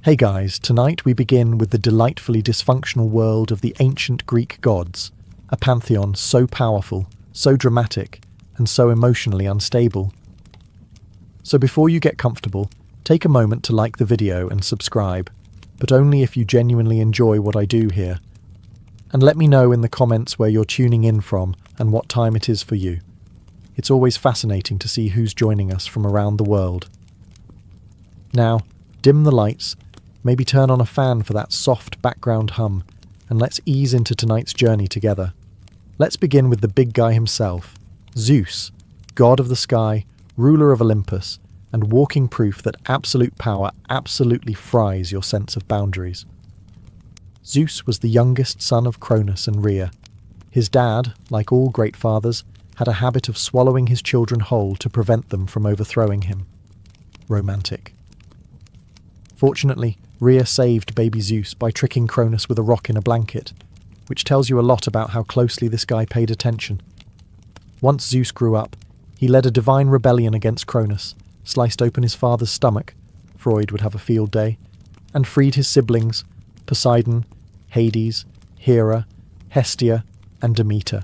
Hey guys, tonight we begin with the delightfully dysfunctional world of the ancient Greek gods, a pantheon so powerful, so dramatic, and so emotionally unstable. So before you get comfortable, take a moment to like the video and subscribe, but only if you genuinely enjoy what I do here. And let me know in the comments where you're tuning in from and what time it is for you. It's always fascinating to see who's joining us from around the world. Now, dim the lights, maybe turn on a fan for that soft background hum, and let's ease into tonight's journey together. Let's begin with the big guy himself, Zeus, god of the sky, ruler of Olympus, and walking proof that absolute power absolutely fries your sense of boundaries. Zeus was the youngest son of Cronus and Rhea. His dad, like all great fathers, had a habit of swallowing his children whole to prevent them from overthrowing him. Romantic. Fortunately, Rhea saved baby Zeus by tricking Cronus with a rock in a blanket, which tells you a lot about how closely this guy paid attention. Once Zeus grew up, he led a divine rebellion against Cronus, sliced open his father's stomach, Freud would have a field day, and freed his siblings, Poseidon, Hades, Hera, Hestia, and Demeter.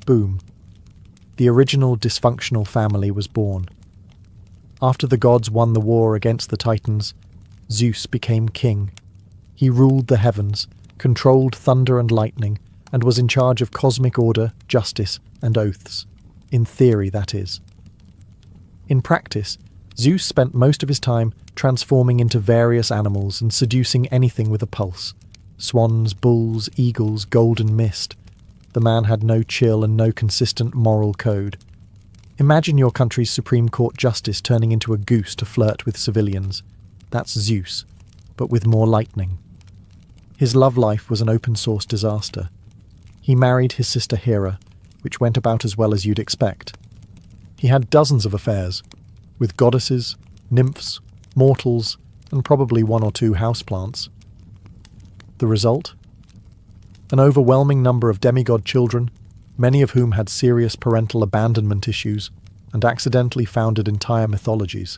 Boom. The original dysfunctional family was born. After the gods won the war against the Titans, Zeus became king. He ruled the heavens, controlled thunder and lightning, and was in charge of cosmic order, justice, and oaths. In theory, that is. In practice, Zeus spent most of his time transforming into various animals and seducing anything with a pulse. Swans, bulls, eagles, golden mist. The man had no chill and no consistent moral code. Imagine your country's Supreme Court justice turning into a goose to flirt with civilians. That's Zeus, but with more lightning. His love life was an open-source disaster. He married his sister Hera, which went about as well as you'd expect. He had dozens of affairs, with goddesses, nymphs, mortals, and probably one or two houseplants. The result? An overwhelming number of demigod children, many of whom had serious parental abandonment issues and accidentally founded entire mythologies.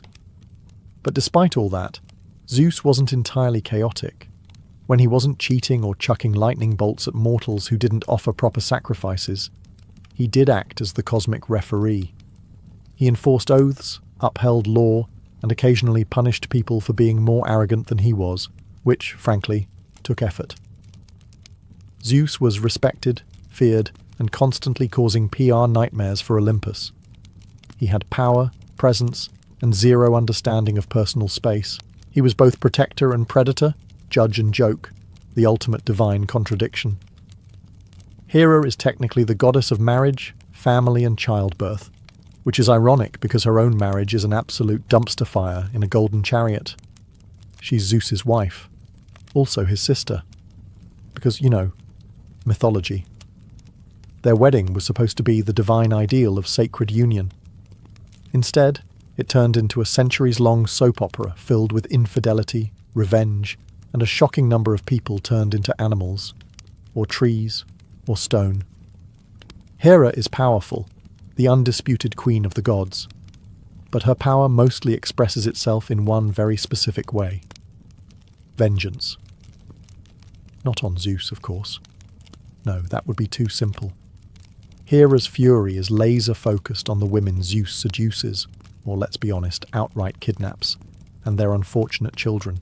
But despite all that, Zeus wasn't entirely chaotic. When he wasn't cheating or chucking lightning bolts at mortals who didn't offer proper sacrifices, he did act as the cosmic referee. He enforced oaths, upheld law, and occasionally punished people for being more arrogant than he was, which, frankly, took effort. Zeus was respected, feared, and constantly causing PR nightmares for Olympus. He had power, presence, and zero understanding of personal space. He was both protector and predator, judge and joke, the ultimate divine contradiction. Hera is technically the goddess of marriage, family, and childbirth, which is ironic because her own marriage is an absolute dumpster fire in a golden chariot. She's Zeus's wife, also his sister, because, mythology. Their wedding was supposed to be the divine ideal of sacred union. Instead, it turned into a centuries-long soap opera filled with infidelity, revenge, and a shocking number of people turned into animals, or trees, or stone. Hera is powerful, the undisputed queen of the gods, but her power mostly expresses itself in one very specific way: vengeance. Not on Zeus, of course. No, that would be too simple. Hera's fury is laser-focused on the women Zeus seduces, or let's be honest, outright kidnaps, and their unfortunate children.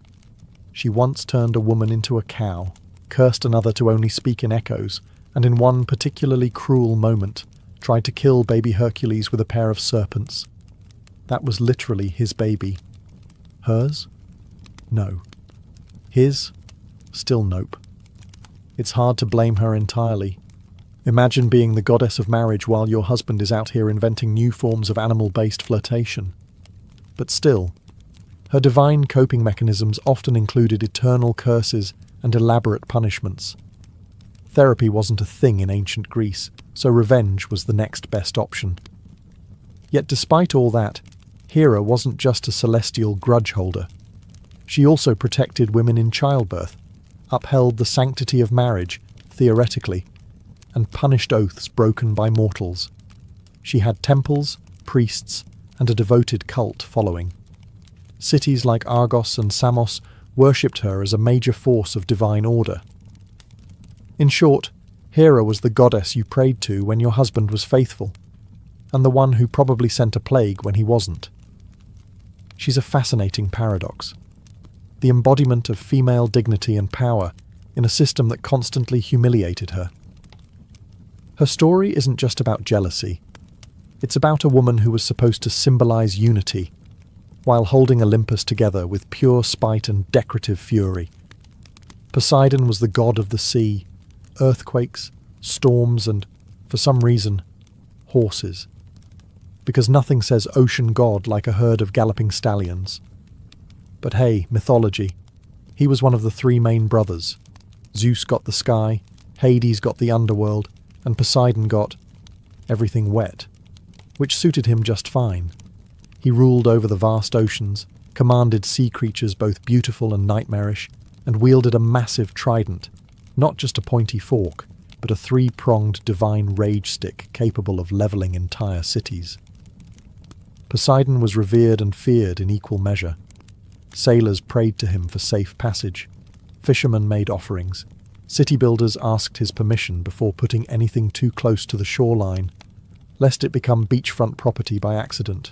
She once turned a woman into a cow, cursed another to only speak in echoes, and in one particularly cruel moment, tried to kill baby Hercules with a pair of serpents. That was literally his baby. Hers? No. His? Still nope. It's hard to blame her entirely. Imagine being the goddess of marriage while your husband is out here inventing new forms of animal-based flirtation. But still, her divine coping mechanisms often included eternal curses and elaborate punishments. Therapy wasn't a thing in ancient Greece, so revenge was the next best option. Yet despite all that, Hera wasn't just a celestial grudge holder. She also protected women in childbirth, upheld the sanctity of marriage, theoretically, and punished oaths broken by mortals. She had temples, priests, and a devoted cult following. Cities like Argos and Samos worshipped her as a major force of divine order. In short, Hera was the goddess you prayed to when your husband was faithful, and the one who probably sent a plague when he wasn't. She's a fascinating paradox, the embodiment of female dignity and power in a system that constantly humiliated her. Her story isn't just about jealousy. It's about a woman who was supposed to symbolize unity, while holding Olympus together with pure spite and decorative fury. Poseidon was the god of the sea, earthquakes, storms, and, for some reason, horses. Because nothing says ocean god like a herd of galloping stallions. But hey, mythology. He was one of the three main brothers. Zeus got the sky, Hades got the underworld, and Poseidon got everything wet, which suited him just fine. He ruled over the vast oceans, commanded sea creatures both beautiful and nightmarish, and wielded a massive trident, not just a pointy fork, but a three-pronged divine rage stick capable of levelling entire cities. Poseidon was revered and feared in equal measure. Sailors prayed to him for safe passage. Fishermen made offerings. City builders asked his permission before putting anything too close to the shoreline, lest it become beachfront property by accident.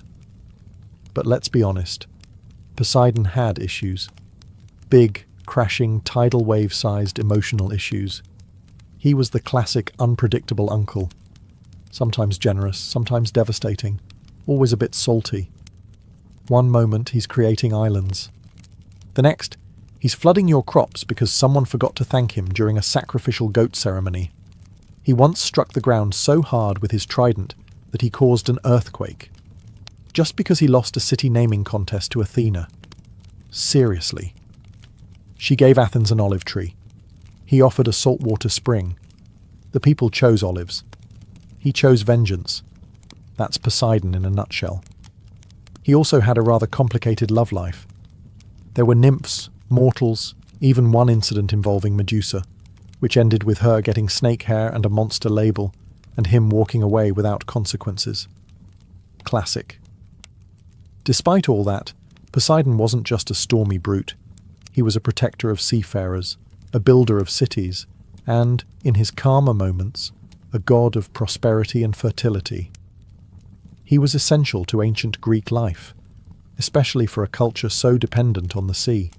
But let's be honest, Poseidon had issues. Big, crashing, tidal wave-sized emotional issues. He was the classic unpredictable uncle. Sometimes generous, sometimes devastating, always a bit salty. One moment he's creating islands. The next, he's flooding your crops because someone forgot to thank him during a sacrificial goat ceremony. He once struck the ground so hard with his trident that he caused an earthquake, just because he lost a city naming contest to Athena. Seriously. She gave Athens an olive tree. He offered a saltwater spring. The people chose olives. He chose vengeance. That's Poseidon in a nutshell. He also had a rather complicated love life. There were nymphs, mortals, even one incident involving Medusa, which ended with her getting snake hair and a monster label, and him walking away without consequences. Classic. Despite all that, Poseidon wasn't just a stormy brute. He was a protector of seafarers, a builder of cities, and, in his calmer moments, a god of prosperity and fertility. He was essential to ancient Greek life, especially for a culture so dependent on the sea.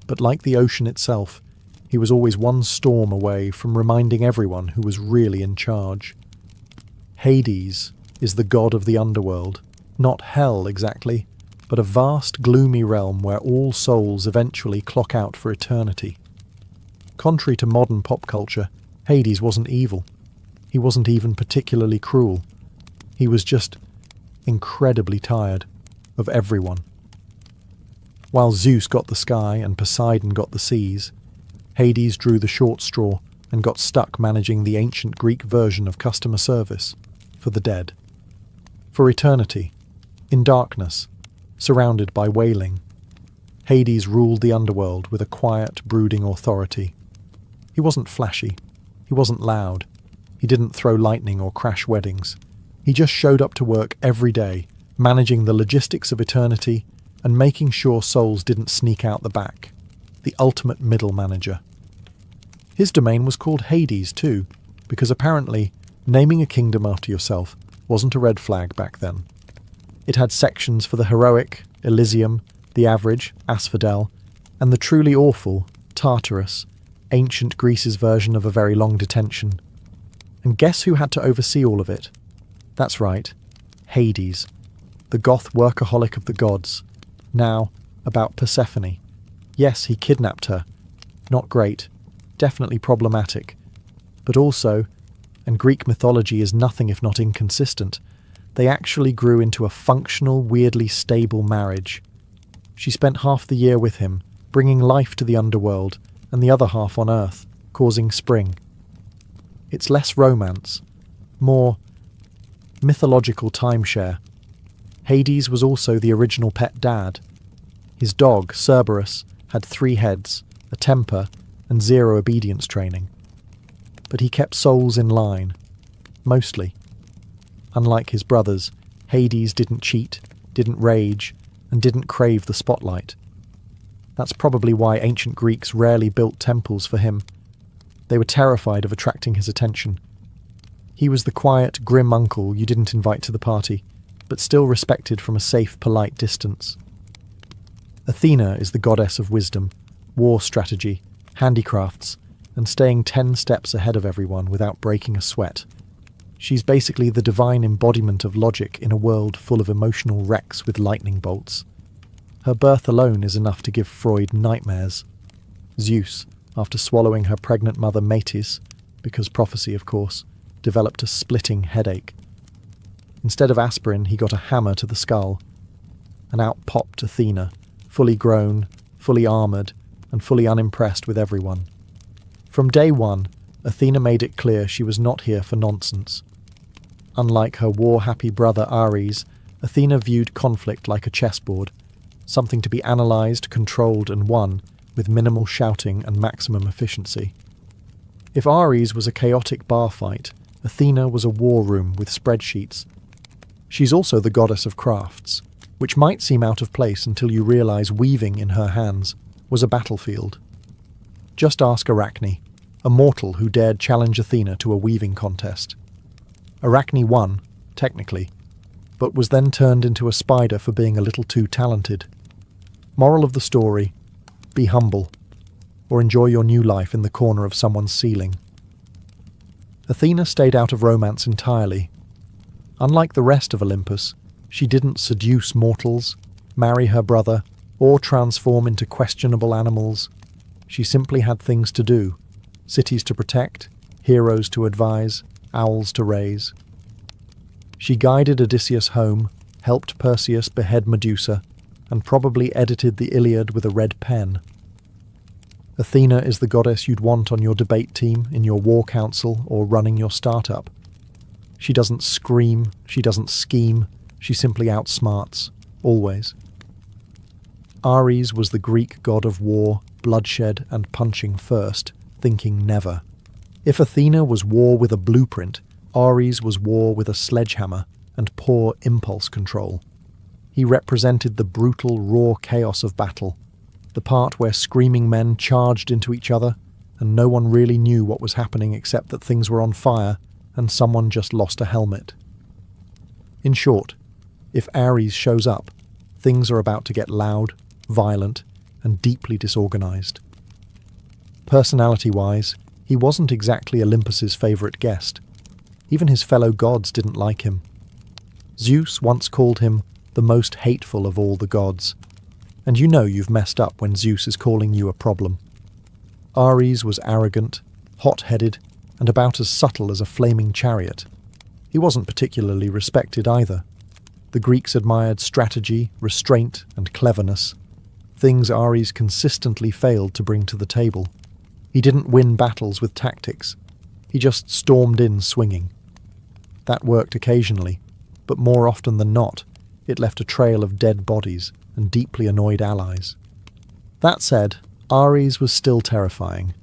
But like the ocean itself, he was always one storm away from reminding everyone who was really in charge. Hades is the god of the underworld, not hell exactly, but a vast, gloomy realm where all souls eventually clock out for eternity. Contrary to modern pop culture, Hades wasn't evil. He wasn't even particularly cruel. He was just incredibly tired of everyone. While Zeus got the sky and Poseidon got the seas, Hades drew the short straw and got stuck managing the ancient Greek version of customer service for the dead. For eternity, in darkness, surrounded by wailing, Hades ruled the underworld with a quiet, brooding authority. He wasn't flashy. He wasn't loud. He didn't throw lightning or crash weddings. He just showed up to work every day, managing the logistics of eternity and making sure souls didn't sneak out the back. The ultimate middle manager. His domain was called Hades too, because apparently naming a kingdom after yourself wasn't a red flag back then. It had sections for the heroic, Elysium, the average, Asphodel, and the truly awful, Tartarus, ancient Greece's version of a very long detention. And guess who had to oversee all of it? That's right, Hades, the goth workaholic of the gods. Now, about Persephone. Yes, he kidnapped her. Not great, definitely problematic. But also, and Greek mythology is nothing if not inconsistent, they actually grew into a functional, weirdly stable marriage. She spent half the year with him, bringing life to the underworld, and the other half on Earth, causing spring. It's less romance, more mythological timeshare. Hades was also the original pet dad. His dog, Cerberus, had 3 heads, a temper, and 0 obedience training. But he kept souls in line. Mostly. Unlike his brothers, Hades didn't cheat, didn't rage, and didn't crave the spotlight. That's probably why ancient Greeks rarely built temples for him. They were terrified of attracting his attention. He was the quiet, grim uncle you didn't invite to the party, but still respected from a safe, polite distance. Athena is the goddess of wisdom, war strategy, handicrafts, and staying 10 steps ahead of everyone without breaking a sweat. She's basically the divine embodiment of logic in a world full of emotional wrecks with lightning bolts. Her birth alone is enough to give Freud nightmares. Zeus, after swallowing her pregnant mother Metis, because prophecy of course, developed a splitting headache. Instead of aspirin, he got a hammer to the skull. And out popped Athena, fully grown, fully armoured, and fully unimpressed with everyone. From day one, Athena made it clear she was not here for nonsense. Unlike her war-happy brother Ares, Athena viewed conflict like a chessboard, something to be analysed, controlled and won, with minimal shouting and maximum efficiency. If Ares was a chaotic bar fight, Athena was a war room with spreadsheets. She's also the goddess of crafts, which might seem out of place until you realise weaving in her hands was a battlefield. Just ask Arachne, a mortal who dared challenge Athena to a weaving contest. Arachne won, technically, but was then turned into a spider for being a little too talented. Moral of the story, be humble, or enjoy your new life in the corner of someone's ceiling. Athena stayed out of romance entirely. Unlike the rest of Olympus, she didn't seduce mortals, marry her brother, or transform into questionable animals. She simply had things to do, cities to protect, heroes to advise, owls to raise. She guided Odysseus home, helped Perseus behead Medusa, and probably edited the Iliad with a red pen. Athena is the goddess you'd want on your debate team, in your war council, or running your startup. She doesn't scream, she doesn't scheme, she simply outsmarts, always. Ares was the Greek god of war, bloodshed, and punching first, thinking never. If Athena was war with a blueprint, Ares was war with a sledgehammer and poor impulse control. He represented the brutal, raw chaos of battle, the part where screaming men charged into each other and no one really knew what was happening except that things were on fire and someone just lost a helmet. In short, if Ares shows up, things are about to get loud, violent, and deeply disorganized. Personality-wise, he wasn't exactly Olympus's favourite guest. Even his fellow gods didn't like him. Zeus once called him the most hateful of all the gods, and you know you've messed up when Zeus is calling you a problem. Ares was arrogant, hot-headed, and about as subtle as a flaming chariot. He wasn't particularly respected either. The Greeks admired strategy, restraint, and cleverness, things Ares consistently failed to bring to the table. He didn't win battles with tactics. He just stormed in swinging. That worked occasionally, but more often than not, it left a trail of dead bodies and deeply annoyed allies. That said, Ares was still terrifying.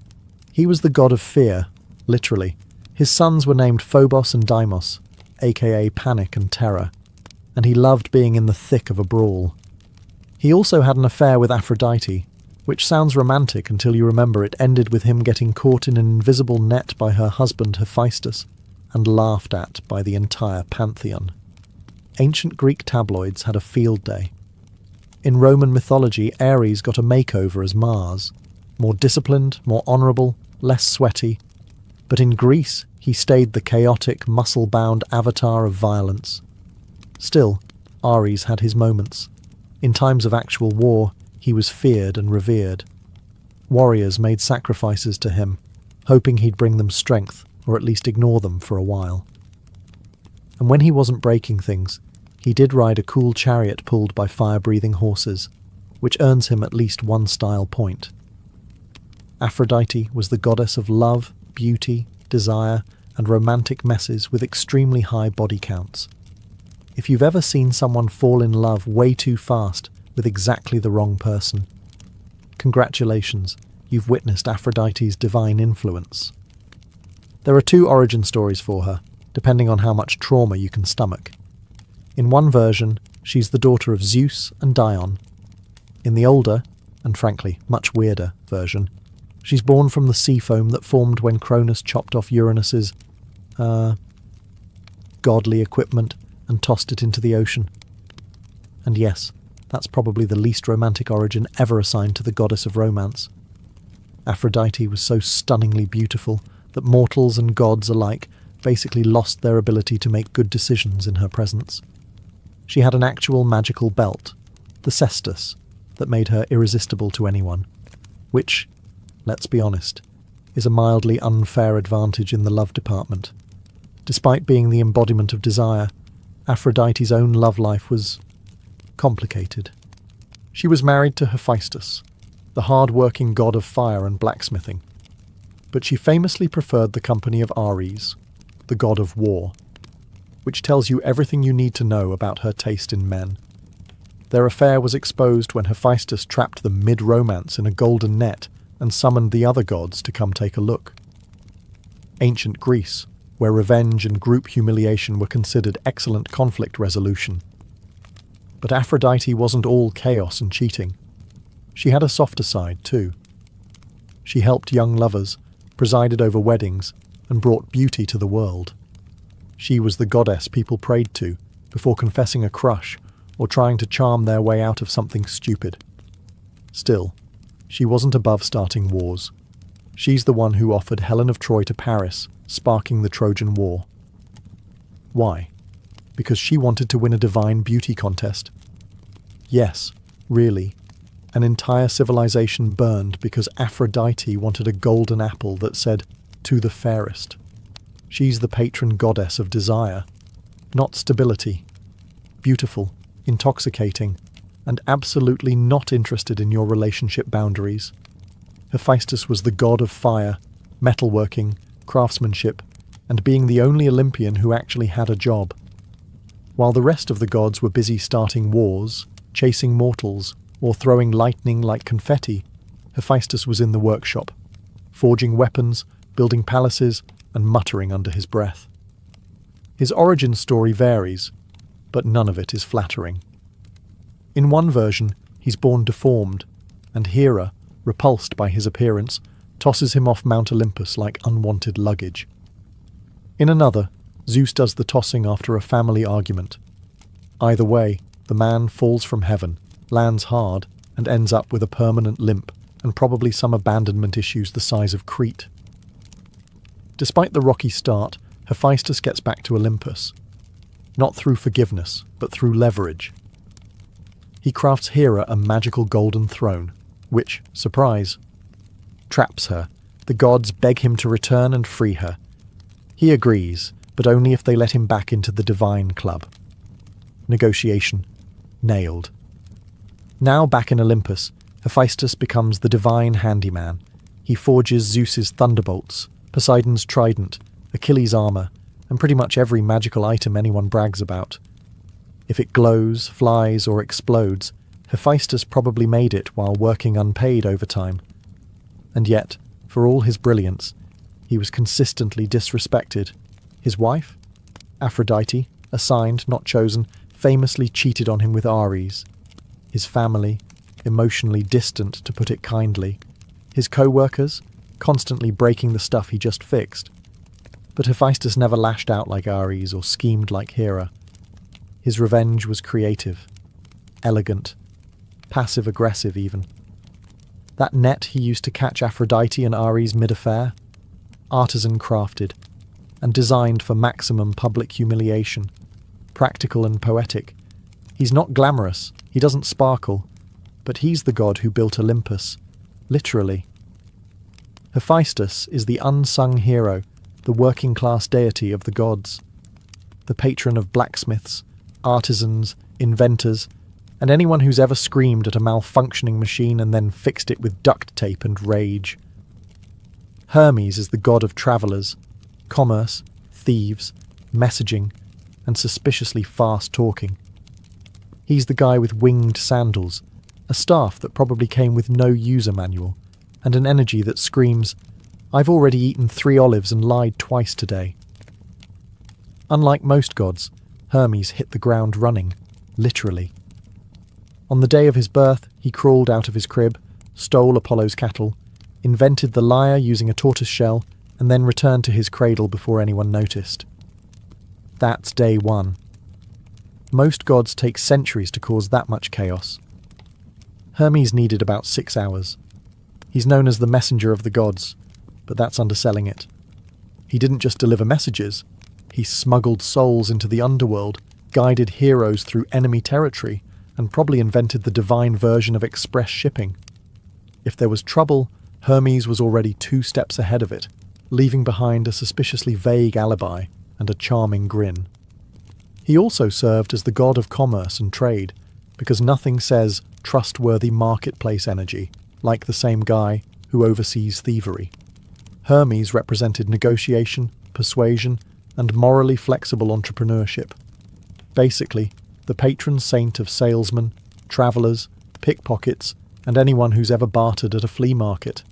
He was the god of fear, literally. His sons were named Phobos and Deimos, aka panic and terror, and he loved being in the thick of a brawl. He also had an affair with Aphrodite, which sounds romantic until you remember it ended with him getting caught in an invisible net by her husband Hephaestus and laughed at by the entire pantheon. Ancient Greek tabloids had a field day. In Roman mythology, Ares got a makeover as Mars, more disciplined, more honourable, less sweaty. But in Greece, he stayed the chaotic, muscle-bound avatar of violence. Still, Ares had his moments. In times of actual war, he was feared and revered. Warriors made sacrifices to him, hoping he'd bring them strength, or at least ignore them for a while. And when he wasn't breaking things, he did ride a cool chariot pulled by fire-breathing horses, which earns him at least one style point. Aphrodite was the goddess of love, beauty, desire, and romantic messes with extremely high body counts. If you've ever seen someone fall in love way too fast with exactly the wrong person, congratulations, you've witnessed Aphrodite's divine influence. There are two origin stories for her, depending on how much trauma you can stomach. In one version, she's the daughter of Zeus and Dion. In the older, and frankly, much weirder version. She's born from the sea foam that formed when Cronus chopped off Uranus's, godly equipment and tossed it into the ocean. And yes, that's probably the least romantic origin ever assigned to the goddess of romance. Aphrodite was so stunningly beautiful that mortals and gods alike basically lost their ability to make good decisions in her presence. She had an actual magical belt, the cestus, that made her irresistible to anyone, which, let's be honest, is a mildly unfair advantage in the love department. Despite being the embodiment of desire, Aphrodite's own love life was complicated. She was married to Hephaestus, the hard-working god of fire and blacksmithing, but she famously preferred the company of Ares, the god of war, which tells you everything you need to know about her taste in men. Their affair was exposed when Hephaestus trapped them mid-romance in a golden net and summoned the other gods to come take a look. Ancient Greece, where revenge and group humiliation were considered excellent conflict resolution. But Aphrodite wasn't all chaos and cheating. She had a softer side, too. She helped young lovers, presided over weddings, and brought beauty to the world. She was the goddess people prayed to before confessing a crush or trying to charm their way out of something stupid. Still, she wasn't above starting wars. She's the one who offered Helen of Troy to Paris, sparking the Trojan War. Why? Because she wanted to win a divine beauty contest. Yes, really. An entire civilization burned because Aphrodite wanted a golden apple that said, "To the fairest." She's the patron goddess of desire, not stability. Beautiful, intoxicating, and absolutely not interested in your relationship boundaries. Hephaestus was the god of fire, metalworking, craftsmanship, and being the only Olympian who actually had a job. While the rest of the gods were busy starting wars, chasing mortals, or throwing lightning like confetti, Hephaestus was in the workshop, forging weapons, building palaces, and muttering under his breath. His origin story varies, but none of it is flattering. In one version, he's born deformed, and Hera, repulsed by his appearance, tosses him off Mount Olympus like unwanted luggage. In another, Zeus does the tossing after a family argument. Either way, the man falls from heaven, lands hard, and ends up with a permanent limp and probably some abandonment issues the size of Crete. Despite the rocky start, Hephaestus gets back to Olympus. Not through forgiveness, but through leverage. He crafts Hera a magical golden throne, which, surprise, traps her. The gods beg him to return and free her. He agrees, but only if they let him back into the divine club. Negotiation. Nailed. Now back in Olympus, Hephaestus becomes the divine handyman. He forges Zeus's thunderbolts, Poseidon's trident, Achilles' armor, and pretty much every magical item anyone brags about. If it glows, flies, or explodes, Hephaestus probably made it while working unpaid overtime. And yet, for all his brilliance, he was consistently disrespected. His wife, Aphrodite, assigned, not chosen, famously cheated on him with Ares. His family, emotionally distant to put it kindly. His co-workers, constantly breaking the stuff he just fixed. But Hephaestus never lashed out like Ares or schemed like Hera. His revenge was creative, elegant, passive-aggressive even. That net he used to catch Aphrodite and Ares mid-affair, artisan-crafted, and designed for maximum public humiliation, practical and poetic. He's not glamorous, he doesn't sparkle, but he's the god who built Olympus, literally. Hephaestus is the unsung hero, the working-class deity of the gods, the patron of blacksmiths, artisans, inventors, and anyone who's ever screamed at a malfunctioning machine and then fixed it with duct tape and rage. Hermes is the god of travellers, commerce, thieves, messaging, and suspiciously fast talking. He's the guy with winged sandals, a staff that probably came with no user manual, and an energy that screams, "I've already eaten 3 olives and lied twice today." Unlike most gods, Hermes hit the ground running, literally. On the day of his birth, he crawled out of his crib, stole Apollo's cattle, invented the lyre using a tortoise shell, and then returned to his cradle before anyone noticed. That's day one. Most gods take centuries to cause that much chaos. Hermes needed about 6 hours. He's known as the messenger of the gods, but that's underselling it. He didn't just deliver messages, he smuggled souls into the underworld, guided heroes through enemy territory, and probably invented the divine version of express shipping. If there was trouble, Hermes was already 2 steps ahead of it, leaving behind a suspiciously vague alibi and a charming grin. He also served as the god of commerce and trade, because nothing says trustworthy marketplace energy like the same guy who oversees thievery. Hermes represented negotiation, persuasion, and morally flexible entrepreneurship. Basically, the patron saint of salesmen, travellers, pickpockets, and anyone who's ever bartered at a flea market.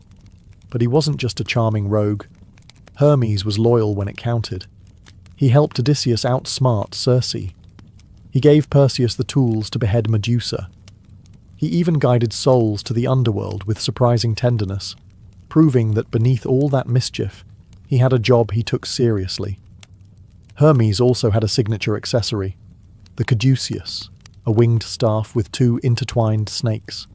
But he wasn't just a charming rogue. Hermes was loyal when it counted. He helped Odysseus outsmart Circe. He gave Perseus the tools to behead Medusa. He even guided souls to the underworld with surprising tenderness, proving that beneath all that mischief, he had a job he took seriously. Hermes also had a signature accessory, the caduceus, a winged staff with 2 intertwined snakes.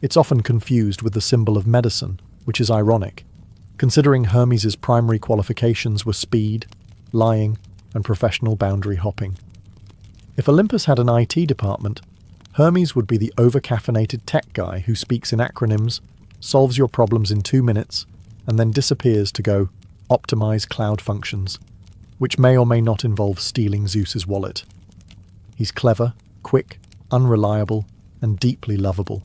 It's often confused with the symbol of medicine, which is ironic, considering Hermes' primary qualifications were speed, lying, and professional boundary hopping. If Olympus had an IT department, Hermes would be the over-caffeinated tech guy who speaks in acronyms, solves your problems in 2 minutes, and then disappears to go optimize cloud functions, which may or may not involve stealing Zeus's wallet. He's clever, quick, unreliable, and deeply lovable.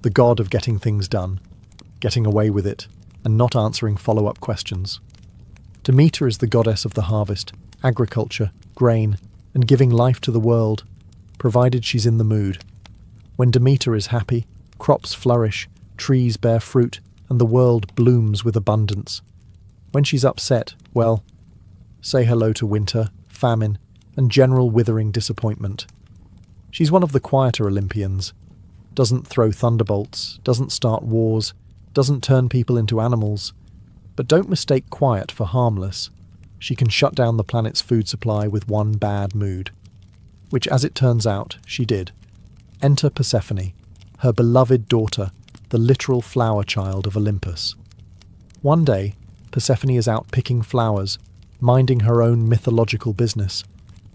The god of getting things done, getting away with it, and not answering follow-up questions. Demeter is the goddess of the harvest, agriculture, grain, and giving life to the world, provided she's in the mood. When Demeter is happy, crops flourish, trees bear fruit, and the world blooms with abundance. When she's upset, well, say hello to winter, famine, and general withering disappointment. She's one of the quieter Olympians. Doesn't throw thunderbolts, doesn't start wars, doesn't turn people into animals. But don't mistake quiet for harmless. She can shut down the planet's food supply with one bad mood. Which, as it turns out, she did. Enter Persephone, her beloved daughter, the literal flower child of Olympus. One day, Persephone is out picking flowers, minding her own mythological business,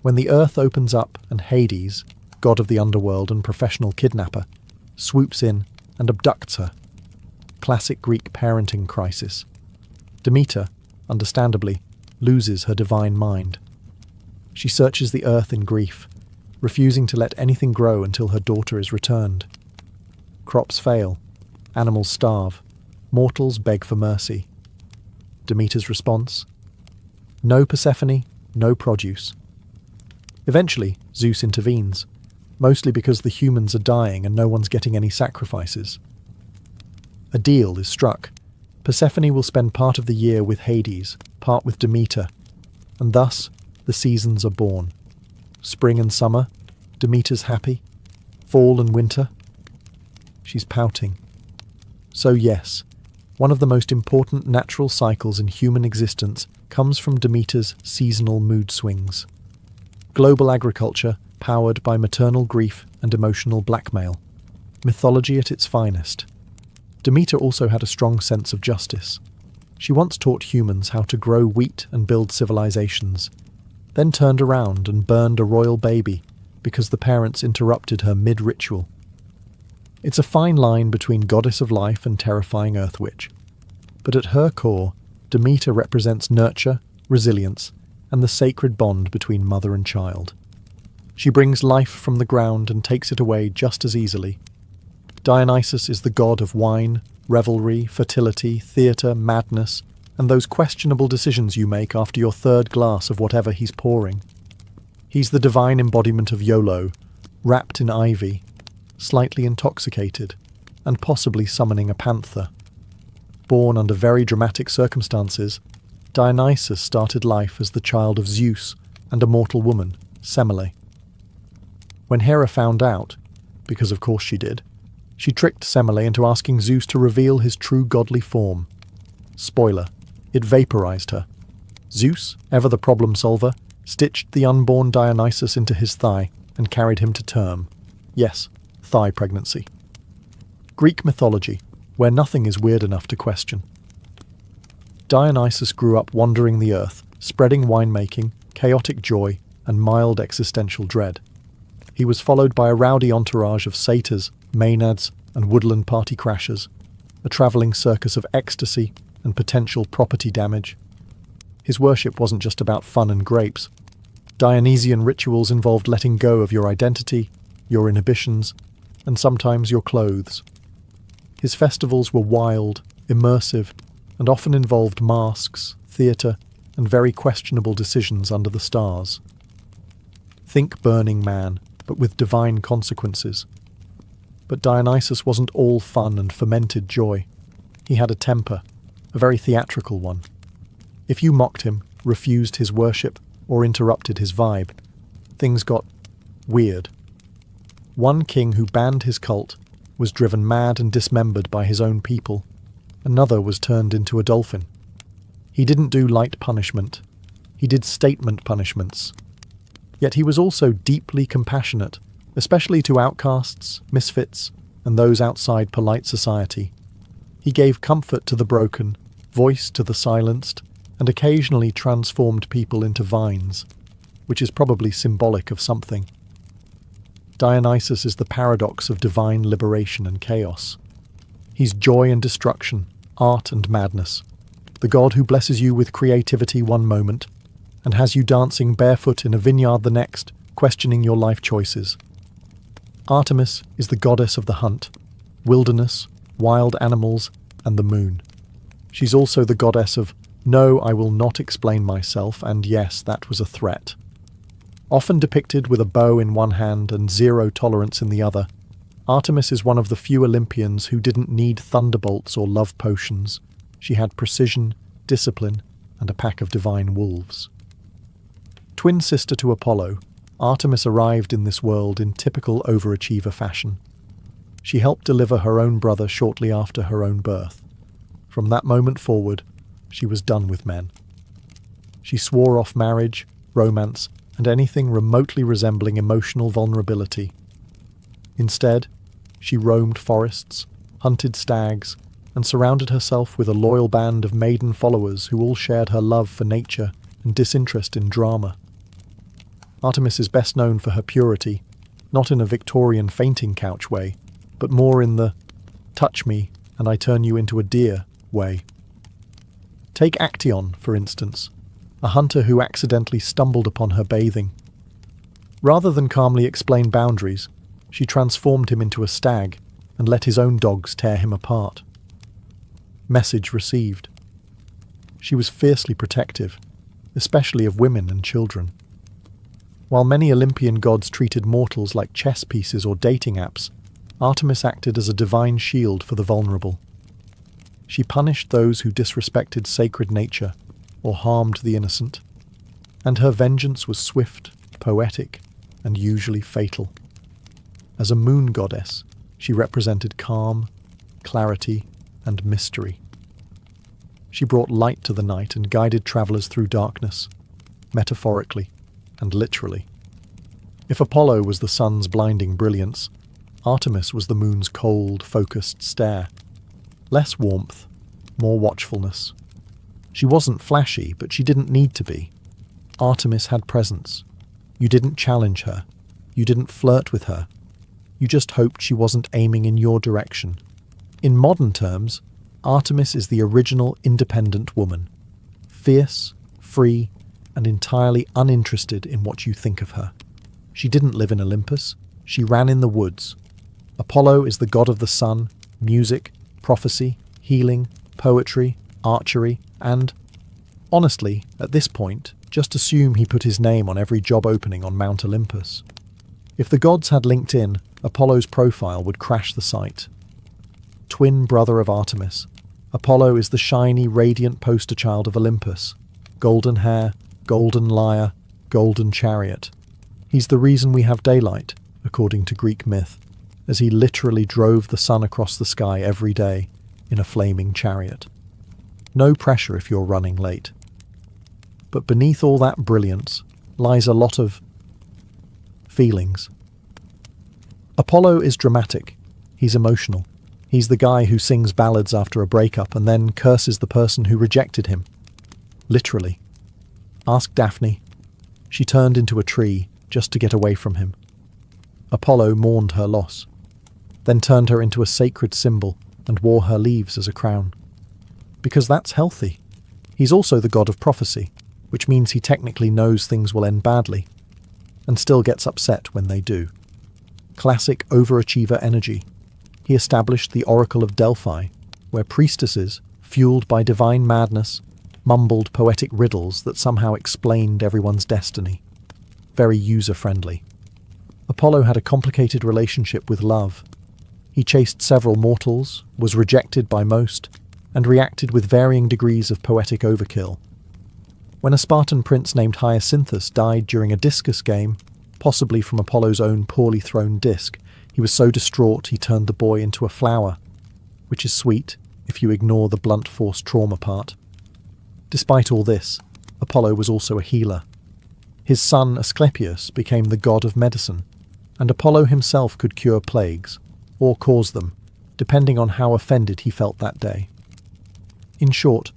when the earth opens up and Hades, god of the underworld and professional kidnapper, swoops in and abducts her. Classic Greek parenting crisis. Demeter, understandably, loses her divine mind. She searches the earth in grief, refusing to let anything grow until her daughter is returned. Crops fail, animals starve, mortals beg for mercy. Demeter's response? No Persephone, no produce. Eventually, Zeus intervenes, mostly because the humans are dying and no one's getting any sacrifices. A deal is struck. Persephone will spend part of the year with Hades, part with Demeter, and thus the seasons are born. Spring and summer, Demeter's happy. Fall and winter, she's pouting. So yes, one of the most important natural cycles in human existence comes from Demeter's seasonal mood swings. Global agriculture powered by maternal grief and emotional blackmail. Mythology at its finest. Demeter also had a strong sense of justice. She once taught humans how to grow wheat and build civilizations, then turned around and burned a royal baby because the parents interrupted her mid-ritual. It's a fine line between goddess of life and terrifying earth witch. But at her core, Demeter represents nurture, resilience, and the sacred bond between mother and child. She brings life from the ground and takes it away just as easily. Dionysus is the god of wine, revelry, fertility, theatre, madness, and those questionable decisions you make after your third glass of whatever he's pouring. He's the divine embodiment of YOLO, wrapped in ivy, slightly intoxicated, and possibly summoning a panther. Born under very dramatic circumstances, Dionysus started life as the child of Zeus and a mortal woman, Semele. When Hera found out, because of course she did, She tricked Semele into asking Zeus to reveal his true godly form. Spoiler, it vaporized her. Zeus, ever the problem solver, stitched the unborn Dionysus into his thigh and carried him to term. Yes, thigh pregnancy. Greek mythology, where nothing is weird enough to question. Dionysus grew up wandering the earth, spreading winemaking, chaotic joy, and mild existential dread. He was followed by a rowdy entourage of satyrs, maenads, and woodland party crashers, a travelling circus of ecstasy and potential property damage. His worship wasn't just about fun and grapes. Dionysian rituals involved letting go of your identity, your inhibitions, and sometimes your clothes. His festivals were wild, immersive, and often involved masks, theatre, and very questionable decisions under the stars. Think Burning Man, but with divine consequences. But Dionysus wasn't all fun and fermented joy. He had a temper, a very theatrical one. If you mocked him, refused his worship, or interrupted his vibe, things got weird. One king who banned his cult was driven mad and dismembered by his own people. Another was turned into a dolphin. He didn't do light punishment. He did statement punishments. Yet he was also deeply compassionate, especially to outcasts, misfits, and those outside polite society. He gave comfort to the broken, voice to the silenced, and occasionally transformed people into vines, which is probably symbolic of something. Dionysus is the paradox of divine liberation and chaos. He's joy and destruction, art and madness, the god who blesses you with creativity one moment and has you dancing barefoot in a vineyard the next, questioning your life choices. Artemis is the goddess of the hunt, wilderness, wild animals, and the moon. She's also the goddess of, no, I will not explain myself, and yes, that was a threat. Often depicted with a bow in one hand and zero tolerance in the other, Artemis is one of the few Olympians who didn't need thunderbolts or love potions. She had precision, discipline, and a pack of divine wolves. Twin sister to Apollo, Artemis arrived in this world in typical overachiever fashion. She helped deliver her own brother shortly after her own birth. From that moment forward, she was done with men. She swore off marriage, romance, and anything remotely resembling emotional vulnerability. Instead, she roamed forests, hunted stags, and surrounded herself with a loyal band of maiden followers who all shared her love for nature and disinterest in drama. Artemis is best known for her purity, not in a Victorian fainting couch way, but more in the touch me and I turn you into a deer way. Take Actaeon, for instance, a hunter who accidentally stumbled upon her bathing. Rather than calmly explain boundaries, she transformed him into a stag and let his own dogs tear him apart. Message received. She was fiercely protective, especially of women and children. While many Olympian gods treated mortals like chess pieces or dating apps, Artemis acted as a divine shield for the vulnerable. She punished those who disrespected sacred nature or harmed the innocent, and her vengeance was swift, poetic, and usually fatal. As a moon goddess, she represented calm, clarity, and mystery. She brought light to the night and guided travelers through darkness, metaphorically and literally. If Apollo was the sun's blinding brilliance, Artemis was the moon's cold, focused stare. Less warmth, more watchfulness. She wasn't flashy, but she didn't need to be. Artemis had presence. You didn't challenge her. You didn't flirt with her. You just hoped she wasn't aiming in your direction. In modern terms, Artemis is the original independent woman. Fierce, free, and entirely uninterested in what you think of her. She didn't live in Olympus. She ran in the woods. Apollo is the god of the sun, music, prophecy, healing, poetry, archery, and, honestly, at this point, just assume he put his name on every job opening on Mount Olympus. If the gods had LinkedIn, Apollo's profile would crash the site. Twin brother of Artemis, Apollo is the shiny, radiant poster child of Olympus. Golden hair, golden lyre, golden chariot. He's the reason we have daylight, according to Greek myth. as he literally drove the sun across the sky every day in a flaming chariot. No pressure if you're running late. But beneath all that brilliance lies a lot of feelings. Apollo is dramatic. He's emotional. He's the guy who sings ballads after a breakup and then curses the person who rejected him. Literally. Ask Daphne. She turned into a tree just to get away from him. Apollo mourned her loss, then turned her into a sacred symbol and wore her leaves as a crown. Because that's healthy. He's also the god of prophecy, which means he technically knows things will end badly, and still gets upset when they do. Classic overachiever energy. He established the Oracle of Delphi, where priestesses, fueled by divine madness, mumbled poetic riddles that somehow explained everyone's destiny. Very user-friendly. Apollo had a complicated relationship with love. He chased several mortals, was rejected by most, and reacted with varying degrees of poetic overkill. When a Spartan prince named Hyacinthus died during a discus game, possibly from Apollo's own poorly thrown disc, he was so distraught he turned the boy into a flower, which is sweet if you ignore the blunt force trauma part. Despite all this, Apollo was also a healer. His son Asclepius became the god of medicine, and Apollo himself could cure plagues, or cause them, depending on how offended he felt that day. In short,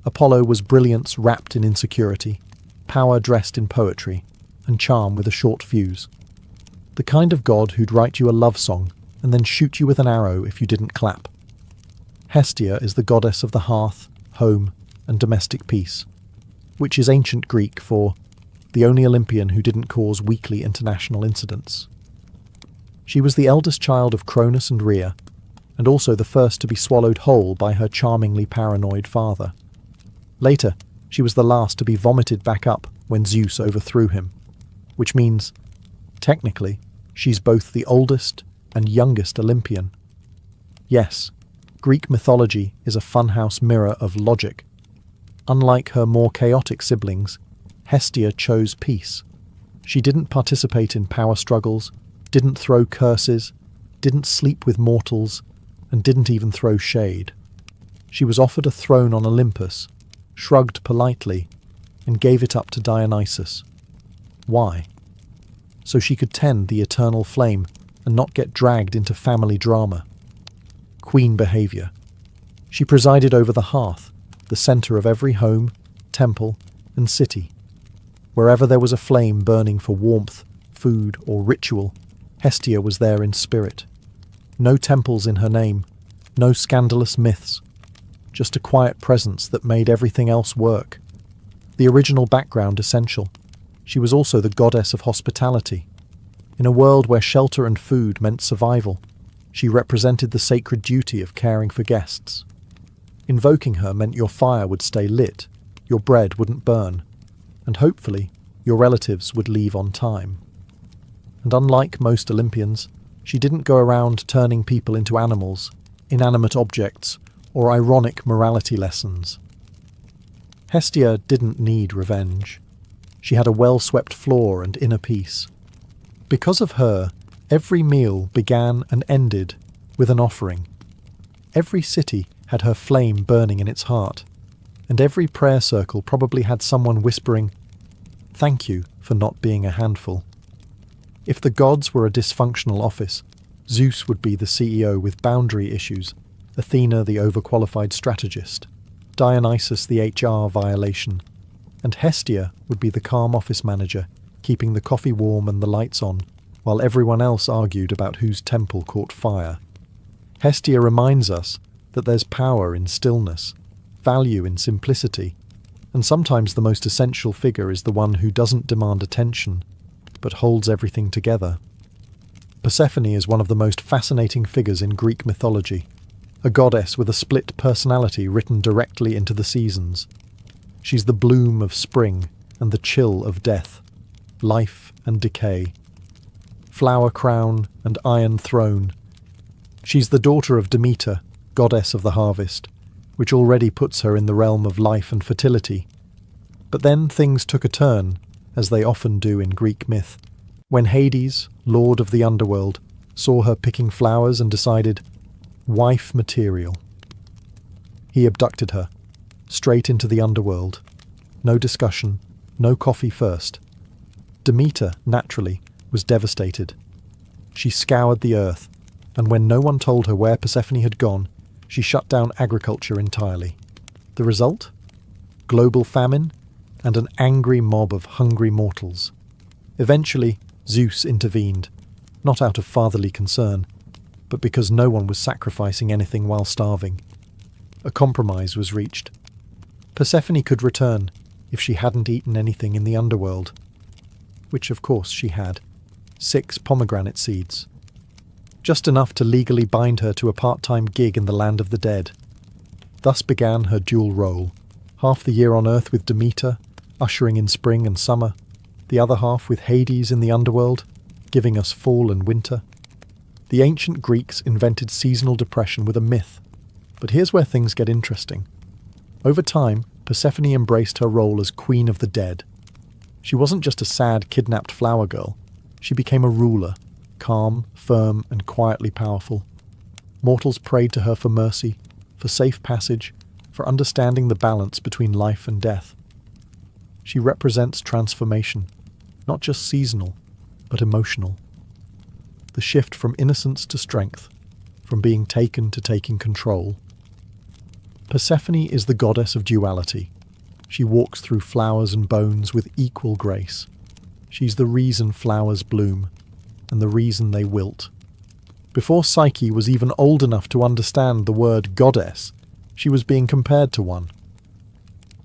Apollo was brilliance wrapped in insecurity, power dressed in poetry, and charm with a short fuse. The kind of god who'd write you a love song and then shoot you with an arrow if you didn't clap. Hestia is the goddess of the hearth, home, and domestic peace, which is ancient Greek for the only Olympian who didn't cause weekly international incidents. She was the eldest child of Cronus and Rhea, and also the first to be swallowed whole by her charmingly paranoid father. Later, she was the last to be vomited back up when Zeus overthrew him, which means, technically, she's both the oldest and youngest Olympian. Yes, Greek mythology is a funhouse mirror of logic. Unlike her more chaotic siblings, Hestia chose peace. She didn't participate in power struggles, didn't throw curses, didn't sleep with mortals, and didn't even throw shade. She was offered a throne on Olympus, shrugged politely, and gave it up to Dionysus. Why? So she could tend the eternal flame and not get dragged into family drama. Queen behaviour. She presided over the hearth, the centre of every home, temple, and city. Wherever there was a flame burning for warmth, food, or ritual, Hestia was there in spirit. No temples in her name, no scandalous myths, just a quiet presence that made everything else work. The original background essential. She was also the goddess of hospitality. In a world where shelter and food meant survival, she represented the sacred duty of caring for guests. Invoking her meant your fire would stay lit, your bread wouldn't burn, and hopefully your relatives would leave on time. And unlike most Olympians, she didn't go around turning people into animals, inanimate objects, or ironic morality lessons. Hestia didn't need revenge. She had a well-swept floor and inner peace. Because of her, every meal began and ended with an offering. Every city had her flame burning in its heart, and every prayer circle probably had someone whispering, "Thank you for not being a handful." If the gods were a dysfunctional office, Zeus would be the CEO with boundary issues, Athena the overqualified strategist, Dionysus the HR violation, and Hestia would be the calm office manager, keeping the coffee warm and the lights on, while everyone else argued about whose temple caught fire. Hestia reminds us that there's power in stillness, value in simplicity, and sometimes the most essential figure is the one who doesn't demand attention, but holds everything together. Persephone is one of the most fascinating figures in Greek mythology, a goddess with a split personality written directly into the seasons. She's the bloom of spring and the chill of death, life and decay, flower crown and iron throne. She's the daughter of Demeter, goddess of the harvest, which already puts her in the realm of life and fertility. But then things took a turn, as they often do in Greek myth, when Hades, lord of the underworld, saw her picking flowers and decided, wife material. He abducted her, straight into the underworld. No discussion, no coffee first. Demeter, naturally, was devastated. She scoured the earth, and when no one told her where Persephone had gone, she shut down agriculture entirely. The result? Global famine and an angry mob of hungry mortals. Eventually, Zeus intervened, not out of fatherly concern, but because no one was sacrificing anything while starving. A compromise was reached. Persephone could return if she hadn't eaten anything in the underworld, which of course she had. 6 pomegranate seeds. Just enough to legally bind her to a part-time gig in the land of the dead. Thus began her dual role, half the year on earth with Demeter, ushering in spring and summer, the other half with Hades in the underworld, giving us fall and winter. The ancient Greeks invented seasonal depression with a myth, but here's where things get interesting. Over time, Persephone embraced her role as Queen of the Dead. She wasn't just a sad, kidnapped flower girl. She became a ruler, calm, firm, and quietly powerful. Mortals prayed to her for mercy, for safe passage, for understanding the balance between life and death. She represents transformation, not just seasonal, but emotional. The shift from innocence to strength, from being taken to taking control. Persephone is the goddess of duality. She walks through flowers and bones with equal grace. She's the reason flowers bloom, and the reason they wilt. Before Psyche was even old enough to understand the word goddess, she was being compared to one.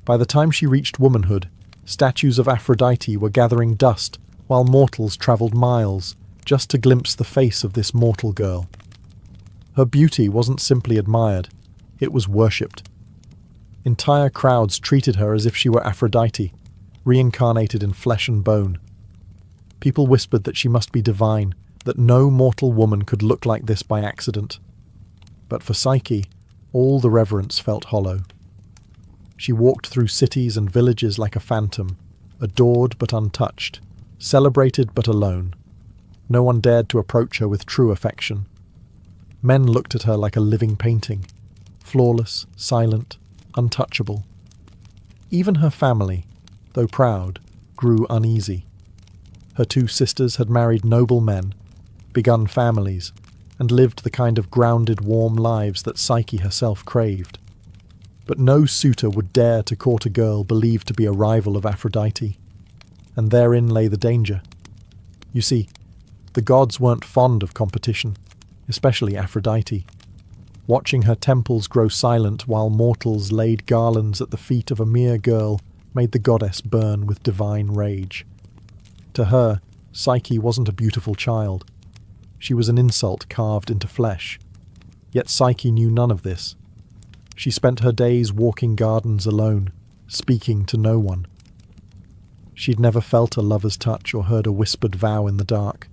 By the time she reached womanhood, statues of Aphrodite were gathering dust while mortals travelled miles just to glimpse the face of this mortal girl. Her beauty wasn't simply admired, it was worshipped. Entire crowds treated her as if she were Aphrodite, reincarnated in flesh and bone. People whispered that she must be divine, that no mortal woman could look like this by accident. But for Psyche, all the reverence felt hollow. She walked through cities and villages like a phantom, adored but untouched, celebrated but alone. No one dared to approach her with true affection. Men looked at her like a living painting, flawless, silent, untouchable. Even her family, though proud, grew uneasy. Her 2 sisters had married noble men, begun families, and lived the kind of grounded, warm lives that Psyche herself craved. But no suitor would dare to court a girl believed to be a rival of Aphrodite, and therein lay the danger. You see, the gods weren't fond of competition, especially Aphrodite. Watching her temples grow silent while mortals laid garlands at the feet of a mere girl made the goddess burn with divine rage. To her, Psyche wasn't a beautiful child. She was an insult carved into flesh. Yet Psyche knew none of this. She spent her days walking gardens alone, speaking to no one. She'd never felt a lover's touch or heard a whispered vow in the dark.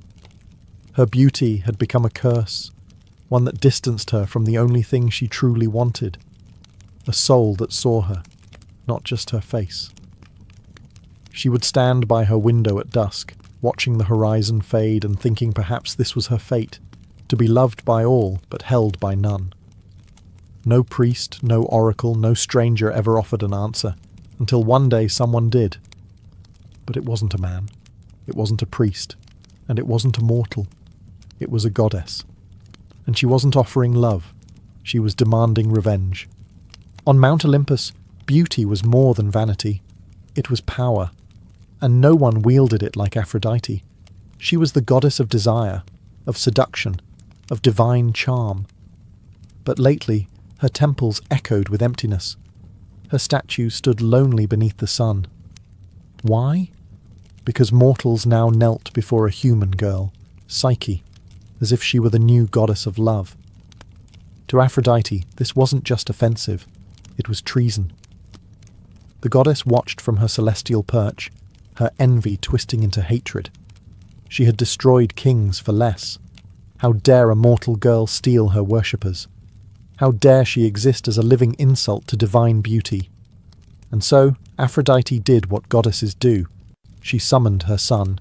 Her beauty had become a curse, one that distanced her from the only thing she truly wanted, a soul that saw her, not just her face. She would stand by her window at dusk, watching the horizon fade and thinking perhaps this was her fate, to be loved by all but held by none. No priest, no oracle, no stranger ever offered an answer, until one day someone did. But it wasn't a man, it wasn't a priest, and it wasn't a mortal. It was a goddess. And she wasn't offering love, she was demanding revenge. On Mount Olympus, beauty was more than vanity. It was power, and no one wielded it like Aphrodite. She was the goddess of desire, of seduction, of divine charm. But lately, her temples echoed with emptiness. Her statue stood lonely beneath the sun. Why? Because mortals now knelt before a human girl, Psyche, as if she were the new goddess of love. To Aphrodite, this wasn't just offensive, it was treason. The goddess watched from her celestial perch, her envy twisting into hatred. She had destroyed kings for less. How dare a mortal girl steal her worshippers? How dare she exist as a living insult to divine beauty? And so, Aphrodite did what goddesses do. She summoned her son,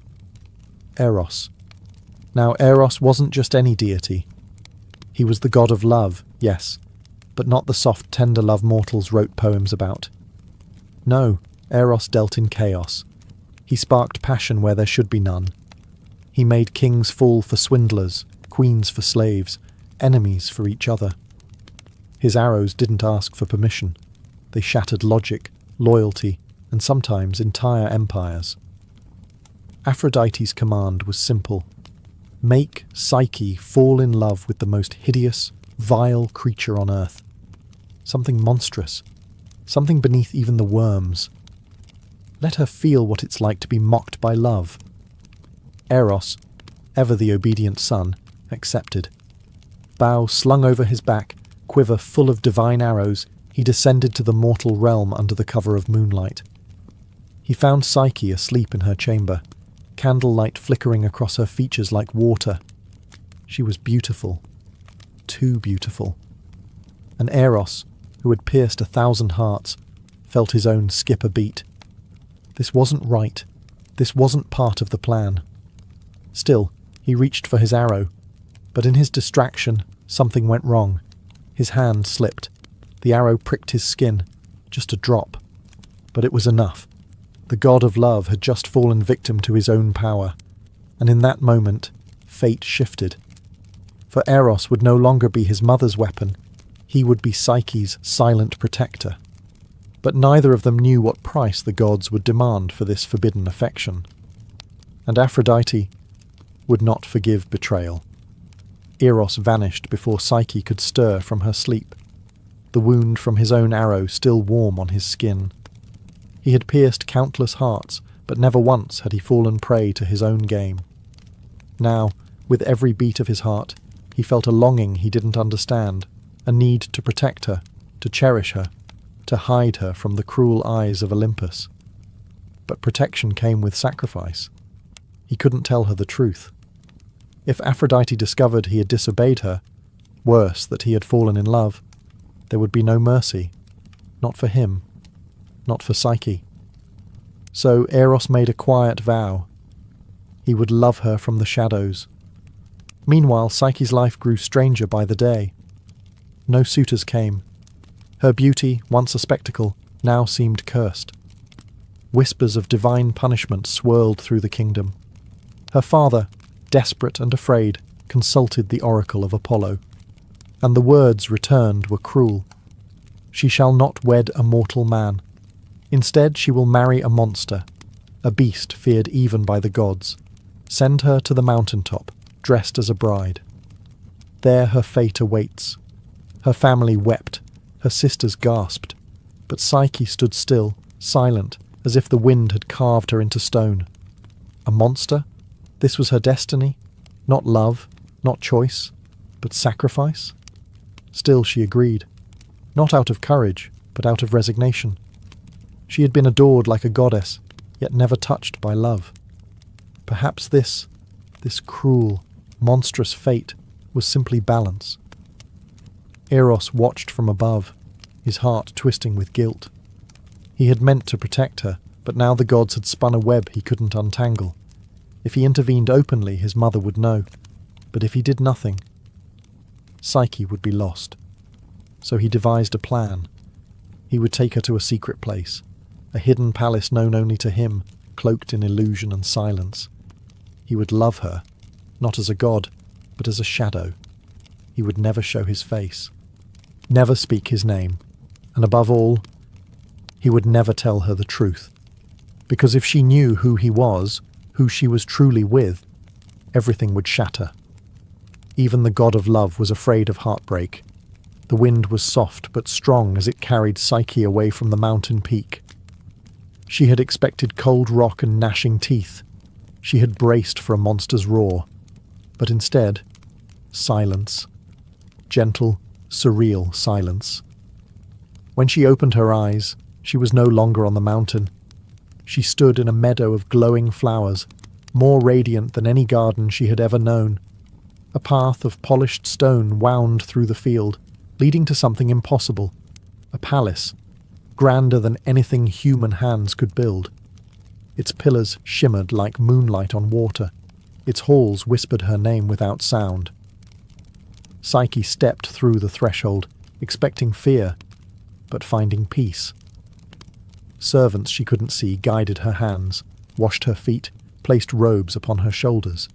Eros. Now, Eros wasn't just any deity. He was the god of love, yes, but not the soft, tender love mortals wrote poems about. No, Eros dealt in chaos. He sparked passion where there should be none. He made kings fall for swindlers, queens for slaves, enemies for each other. His arrows didn't ask for permission. They shattered logic, loyalty, and sometimes entire empires. Aphrodite's command was simple. Make Psyche fall in love with the most hideous, vile creature on earth. Something monstrous. Something beneath even the worms. Let her feel what it's like to be mocked by love. Eros, ever the obedient son, accepted. Bow slung over his back, quiver full of divine arrows, he descended to the mortal realm under the cover of moonlight. He found Psyche asleep in her chamber, candlelight flickering across her features like water. She was beautiful. Too beautiful. And Eros, who had pierced 1,000 hearts, felt his own skip a beat. This wasn't right. This wasn't part of the plan. Still, he reached for his arrow, but in his distraction, something went wrong. His hand slipped. The arrow pricked his skin. Just a drop. But it was enough. The god of love had just fallen victim to his own power, and in that moment, fate shifted. For Eros would no longer be his mother's weapon. He would be Psyche's silent protector. But neither of them knew what price the gods would demand for this forbidden affection. And Aphrodite would not forgive betrayal. Eros vanished before Psyche could stir from her sleep, the wound from his own arrow still warm on his skin. He had pierced countless hearts, but never once had he fallen prey to his own game. Now, with every beat of his heart, he felt a longing he didn't understand, a need to protect her, to cherish her, to hide her from the cruel eyes of Olympus. But protection came with sacrifice. He couldn't tell her the truth. If Aphrodite discovered he had disobeyed her, worse, that he had fallen in love, there would be no mercy, not for him, not for Psyche. So Eros made a quiet vow. He would love her from the shadows. Meanwhile, Psyche's life grew stranger by the day. No suitors came. Her beauty, once a spectacle, now seemed cursed. Whispers of divine punishment swirled through the kingdom. Her father, desperate and afraid, consulted the oracle of Apollo, and the words returned were cruel. She shall not wed a mortal man. Instead she will marry a monster, a beast feared even by the gods. Send her to the mountaintop, dressed as a bride. There her fate awaits. Her family wept, her sisters gasped, but Psyche stood still, silent, as if the wind had carved her into stone. A monster? This was her destiny? Not love, not choice, but sacrifice? Still she agreed, not out of courage, but out of resignation. She had been adored like a goddess, yet never touched by love. Perhaps this cruel, monstrous fate was simply balance. Eros watched from above, his heart twisting with guilt. He had meant to protect her, but now the gods had spun a web he couldn't untangle. If he intervened openly, his mother would know, but if he did nothing, Psyche would be lost. So he devised a plan. He would take her to a secret place, a hidden palace known only to him, cloaked in illusion and silence. He would love her, not as a god, but as a shadow. He would never show his face, never speak his name, and above all, he would never tell her the truth. Because if she knew who he was, who she was truly with, everything would shatter. Even the god of love was afraid of heartbreak. The wind was soft but strong as it carried Psyche away from the mountain peak. She had expected cold rock and gnashing teeth. She had braced for a monster's roar. But instead, silence. Gentle, surreal silence. When she opened her eyes, she was no longer on the mountain. She stood in a meadow of glowing flowers, more radiant than any garden she had ever known. A path of polished stone wound through the field, leading to something impossible, a palace, grander than anything human hands could build. Its pillars shimmered like moonlight on water. Its halls whispered her name without sound. Psyche stepped through the threshold, expecting fear, but finding peace. Servants she couldn't see guided her hands, washed her feet, placed robes upon her shoulders.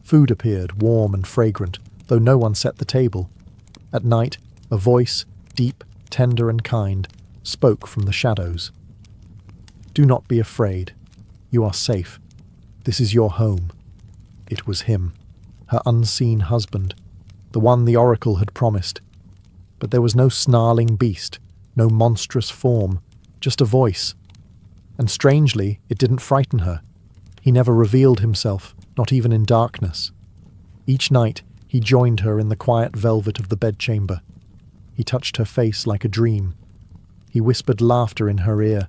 Food appeared, warm and fragrant, though no one set the table. At night, a voice, deep, tender and kind, spoke from the shadows. "Do not be afraid. You are safe. This is your home." It was him, her unseen husband, the one the oracle had promised. But there was no snarling beast, no monstrous form, just a voice. And strangely, it didn't frighten her. He never revealed himself, not even in darkness. Each night, he joined her in the quiet velvet of the bedchamber. He touched her face like a dream. He whispered laughter in her ear.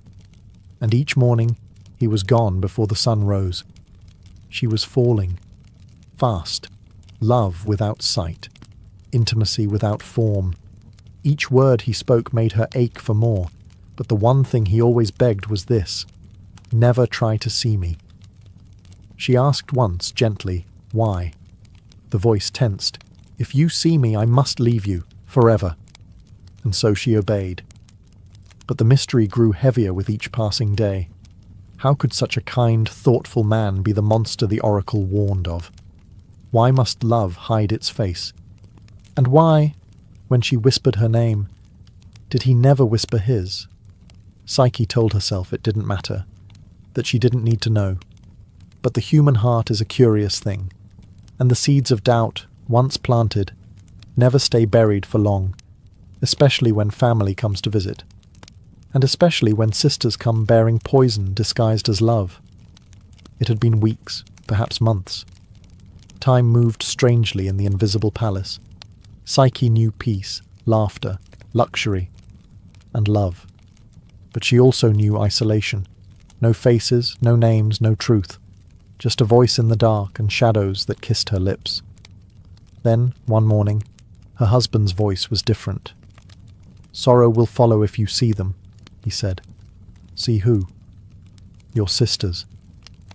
And each morning, he was gone before the sun rose. She was falling. Fast. Love without sight. Intimacy without form. Each word he spoke made her ache for more, but the one thing he always begged was this: "Never try to see me." She asked once, gently, "Why?" The voice tensed. "If you see me, I must leave you, forever." And so she obeyed. But the mystery grew heavier with each passing day. How could such a kind, thoughtful man be the monster the oracle warned of? Why must love hide its face? And why, when she whispered her name, did he never whisper his? Psyche told herself it didn't matter, that she didn't need to know. But the human heart is a curious thing, and the seeds of doubt, once planted, never stay buried for long, especially when family comes to visit, and especially when sisters come bearing poison disguised as love. It had been weeks, perhaps months. Time moved strangely in the invisible palace. Psyche knew peace, laughter, luxury, and love. But she also knew isolation. No faces, no names, no truth. Just a voice in the dark and shadows that kissed her lips. Then, one morning, her husband's voice was different. "Sorrow will follow if you see them," he said. "See who?" "Your sisters.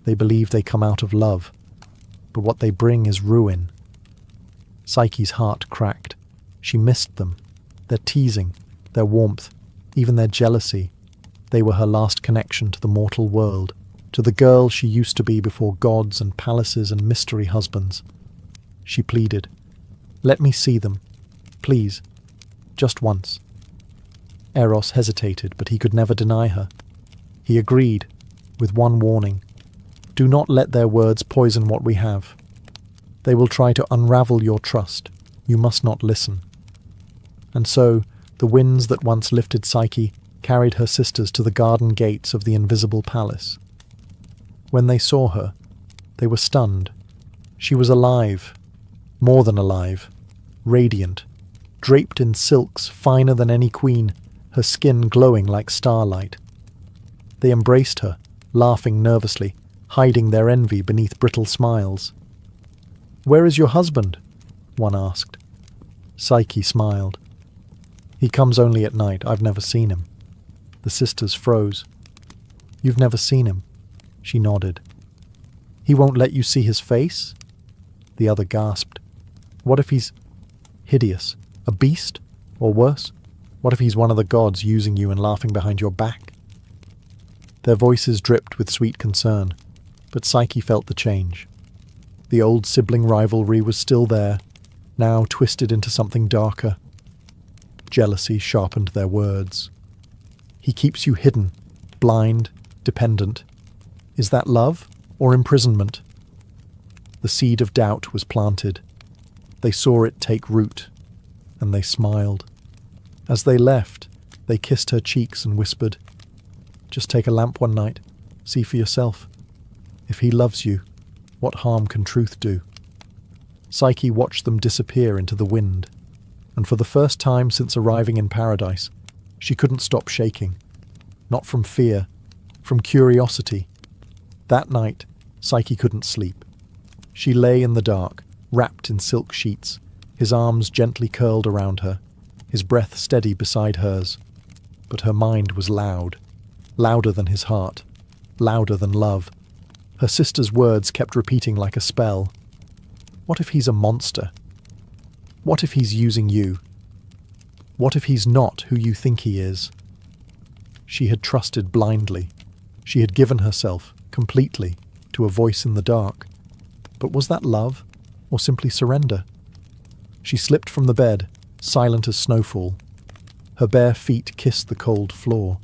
They believe they come out of love, but what they bring is ruin." Psyche's heart cracked. She missed them. Their teasing, their warmth, even their jealousy. They were her last connection to the mortal world, to the girl she used to be before gods and palaces and mystery husbands. She pleaded, "Let me see them. Please. Just once." Eros hesitated, but he could never deny her. He agreed, with one warning: "Do not let their words poison what we have. They will try to unravel your trust. You must not listen." And so, the winds that once lifted Psyche carried her sisters to the garden gates of the invisible palace. When they saw her, they were stunned. She was alive, more than alive, radiant, draped in silks finer than any queen, her skin glowing like starlight. They embraced her, laughing nervously, hiding their envy beneath brittle smiles. "Where is your husband?" one asked. Psyche smiled. "He comes only at night. I've never seen him." The sisters froze. "You've never seen him?" She nodded. "He won't let you see his face?" The other gasped. "What if he's hideous? A beast? Or worse? What if he's one of the gods using you and laughing behind your back?" Their voices dripped with sweet concern, but Psyche felt the change. The old sibling rivalry was still there, now twisted into something darker. Jealousy sharpened their words. "He keeps you hidden, blind, dependent. Is that love or imprisonment?" The seed of doubt was planted. They saw it take root, and they smiled. As they left, they kissed her cheeks and whispered, "Just take a lamp one night, see for yourself. If he loves you, what harm can truth do?" Psyche watched them disappear into the wind, and for the first time since arriving in paradise, she couldn't stop shaking. Not from fear, from curiosity. That night, Psyche couldn't sleep. She lay in the dark, wrapped in silk sheets, his arms gently curled around her, his breath steady beside hers. But her mind was loud, louder than his heart, louder than love. Her sister's words kept repeating like a spell. What if he's a monster? What if he's using you? What if he's not who you think he is? She had trusted blindly. She had given herself, completely, to a voice in the dark. But was that love, or simply surrender? She slipped from the bed, silent as snowfall. Her bare feet kissed the cold floor,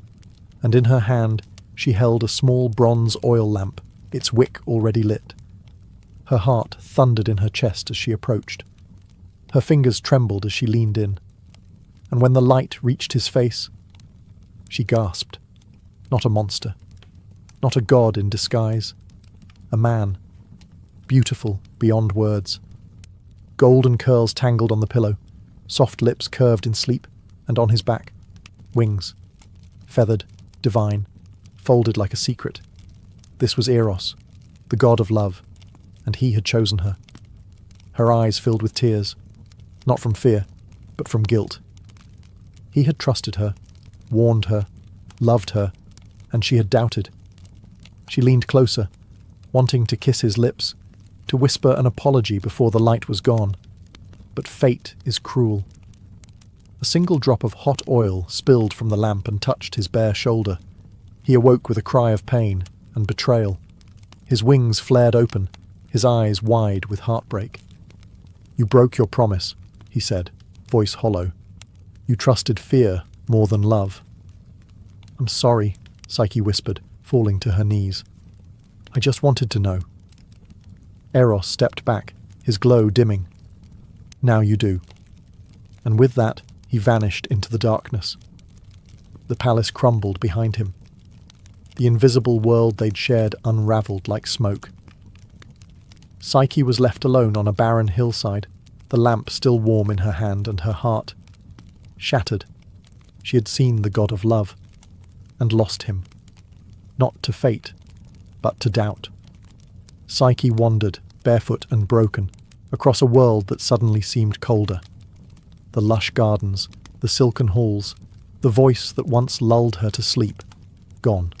and in her hand she held a small bronze oil lamp, its wick already lit. Her heart thundered in her chest as she approached. Her fingers trembled as she leaned in, and when the light reached his face, she gasped. Not a monster, not a god in disguise, a man, beautiful beyond words. Golden curls tangled on the pillow, soft lips curved in sleep, and on his back, wings, feathered, divine, folded like a secret. This was Eros, the god of love, and he had chosen her. Her eyes filled with tears, not from fear, but from guilt. He had trusted her, warned her, loved her, and she had doubted. She leaned closer, wanting to kiss his lips, to whisper an apology before the light was gone. But fate is cruel. A single drop of hot oil spilled from the lamp and touched his bare shoulder. He awoke with a cry of pain and betrayal. His wings flared open, his eyes wide with heartbreak. "You broke your promise," he said, voice hollow. "You trusted fear more than love." "I'm sorry," Psyche whispered, falling to her knees. "I just wanted to know." Eros stepped back, his glow dimming. "Now you do." And with that, he vanished into the darkness. The palace crumbled behind him. The invisible world they'd shared unraveled like smoke. Psyche was left alone on a barren hillside, the lamp still warm in her hand and her heart. Shattered, she had seen the god of love, and lost him. Not to fate, but to doubt. Psyche wandered, barefoot and broken, across a world that suddenly seemed colder. The lush gardens, the silken halls, the voice that once lulled her to sleep, gone.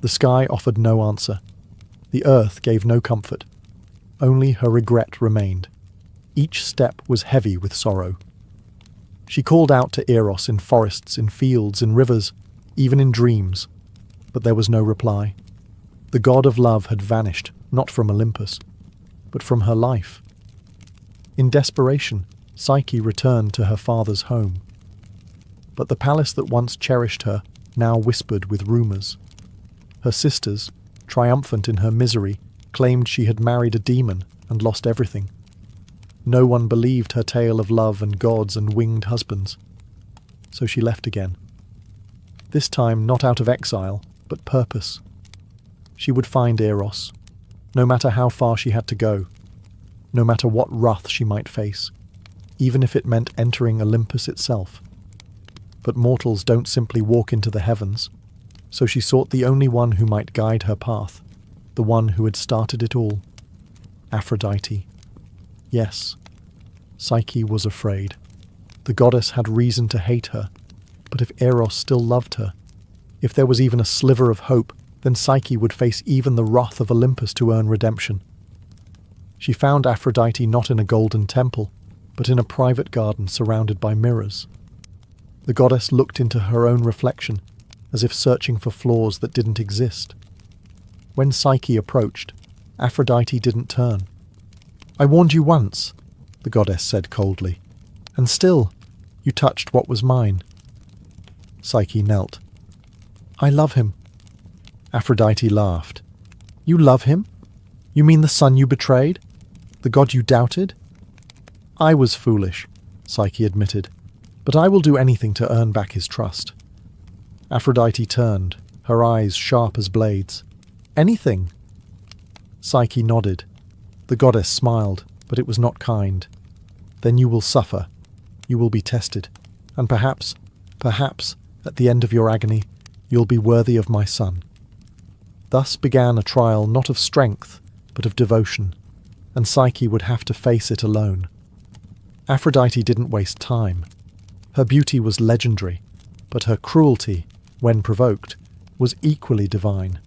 The sky offered no answer. The earth gave no comfort. Only her regret remained. Each step was heavy with sorrow. She called out to Eros in forests, in fields, in rivers, even in dreams, but there was no reply. The god of love had vanished, not from Olympus, but from her life. In desperation, Psyche returned to her father's home. But the palace that once cherished her now whispered with rumours. Her sisters, triumphant in her misery, claimed she had married a demon and lost everything. No one believed her tale of love and gods and winged husbands. So she left again. This time not out of exile, but purpose. She would find Eros, no matter how far she had to go, no matter what wrath she might face, even if it meant entering Olympus itself. But mortals don't simply walk into the heavens, so she sought the only one who might guide her path, the one who had started it all, Aphrodite. Yes, Psyche was afraid. The goddess had reason to hate her, but if Eros still loved her, if there was even a sliver of hope, then Psyche would face even the wrath of Olympus to earn redemption. She found Aphrodite not in a golden temple, but in a private garden surrounded by mirrors. The goddess looked into her own reflection, as if searching for flaws that didn't exist. When Psyche approached, Aphrodite didn't turn. "I warned you once," the goddess said coldly, "and still, you touched what was mine." Psyche knelt. "I love him." Aphrodite laughed. "You love him? You mean the son you betrayed? The god you doubted?" "I was foolish," Psyche admitted, "but I will do anything to earn back his trust." Aphrodite turned, her eyes sharp as blades. "Anything?" Psyche nodded. The goddess smiled, but it was not kind. "Then you will suffer. You will be tested. And perhaps, at the end of your agony, you'll be worthy of my son." Thus began a trial not of strength, but of devotion, and Psyche would have to face it alone. Aphrodite didn't waste time. Her beauty was legendary, but her cruelty, when provoked, was equally divine.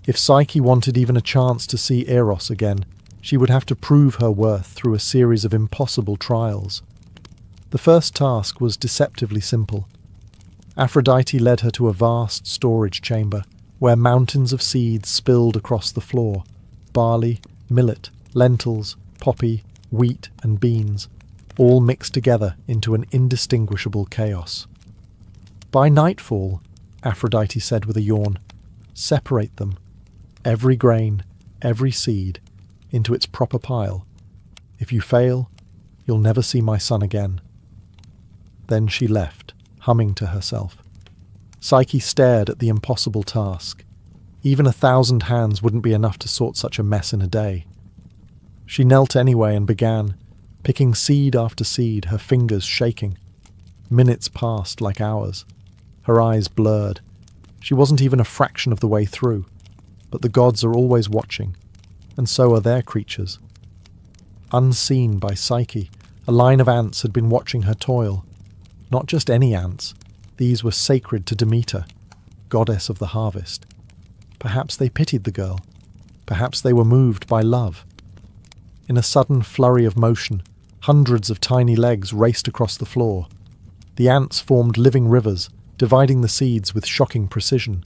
If Psyche wanted even a chance to see Eros again, she would have to prove her worth through a series of impossible trials. The first task was deceptively simple. Aphrodite led her to a vast storage chamber, where mountains of seeds spilled across the floor: barley, millet, lentils, poppy, wheat, and beans, all mixed together into an indistinguishable chaos. "By nightfall," Aphrodite said with a yawn, "separate them, every grain, every seed, into its proper pile. If you fail, you'll never see my son again." Then she left, humming to herself. Psyche stared at the impossible task. Even 1,000 hands wouldn't be enough to sort such a mess in a day. She knelt anyway and began, picking seed after seed, her fingers shaking. Minutes passed like hours. Her eyes blurred. She wasn't even a fraction of the way through. But the gods are always watching, and so are their creatures. Unseen by Psyche, a line of ants had been watching her toil. Not just any ants. These were sacred to Demeter, goddess of the harvest. Perhaps they pitied the girl. Perhaps they were moved by love. In a sudden flurry of motion, hundreds of tiny legs raced across the floor. The ants formed living rivers, dividing the seeds with shocking precision.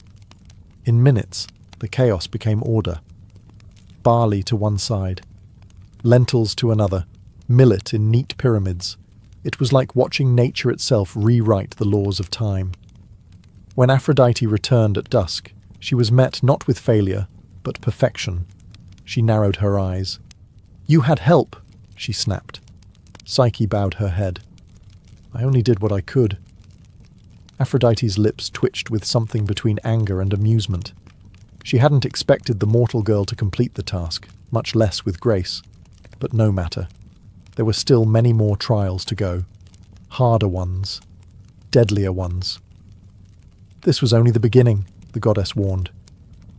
In minutes, the chaos became order. Barley to one side, lentils to another, millet in neat pyramids. It was like watching nature itself rewrite the laws of time. When Aphrodite returned at dusk, she was met not with failure, but perfection. She narrowed her eyes. "You had help," she snapped. Psyche bowed her head. "I only did what I could." Aphrodite's lips twitched with something between anger and amusement. She hadn't expected the mortal girl to complete the task, much less with grace. But no matter. There were still many more trials to go. Harder ones. Deadlier ones. "This was only the beginning," the goddess warned.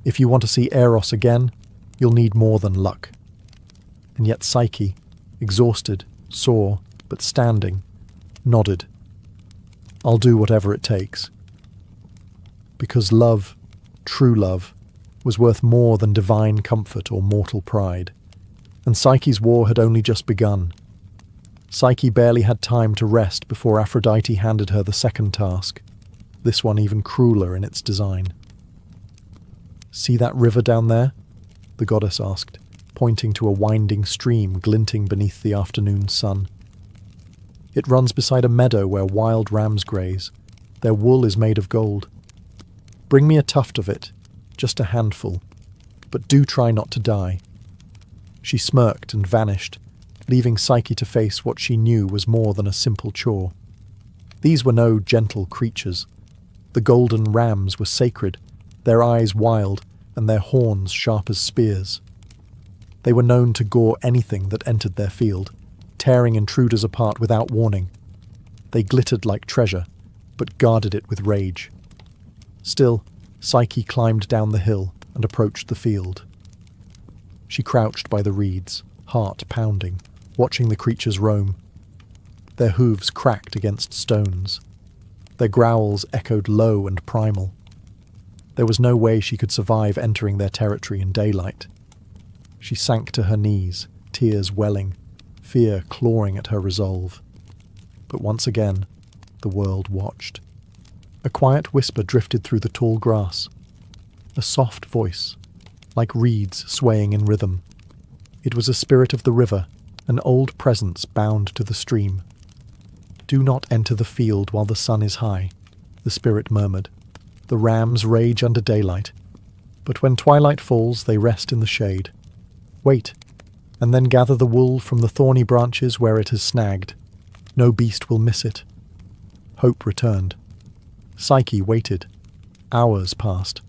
"If you want to see Eros again, you'll need more than luck." And yet Psyche, exhausted, sore, but standing, nodded. "I'll do whatever it takes." Because love, true love, was worth more than divine comfort or mortal pride. And Psyche's war had only just begun. Psyche barely had time to rest before Aphrodite handed her the second task, this one even crueler in its design. "See that river down there?" the goddess asked, pointing to a winding stream glinting beneath the afternoon sun. "It runs beside a meadow where wild rams graze. Their wool is made of gold. Bring me a tuft of it, just a handful, but do try not to die." She smirked and vanished, leaving Psyche to face what she knew was more than a simple chore. These were no gentle creatures. The golden rams were sacred, their eyes wild, and their horns sharp as spears. They were known to gore anything that entered their field, tearing intruders apart without warning. They glittered like treasure, but guarded it with rage. Still, Psyche climbed down the hill and approached the field. She crouched by the reeds, heart pounding, watching the creatures roam. Their hooves cracked against stones. Their growls echoed low and primal. There was no way she could survive entering their territory in daylight. She sank to her knees, tears welling, fear clawing at her resolve. But once again, the world watched. A quiet whisper drifted through the tall grass. A soft voice, like reeds swaying in rhythm. It was a spirit of the river, an old presence bound to the stream. "Do not enter the field while the sun is high," the spirit murmured. "The rams rage under daylight, but when twilight falls they rest in the shade. Wait, and then gather the wool from the thorny branches where it has snagged. No beast will miss it." Hope returned. Psyche waited. Hours passed.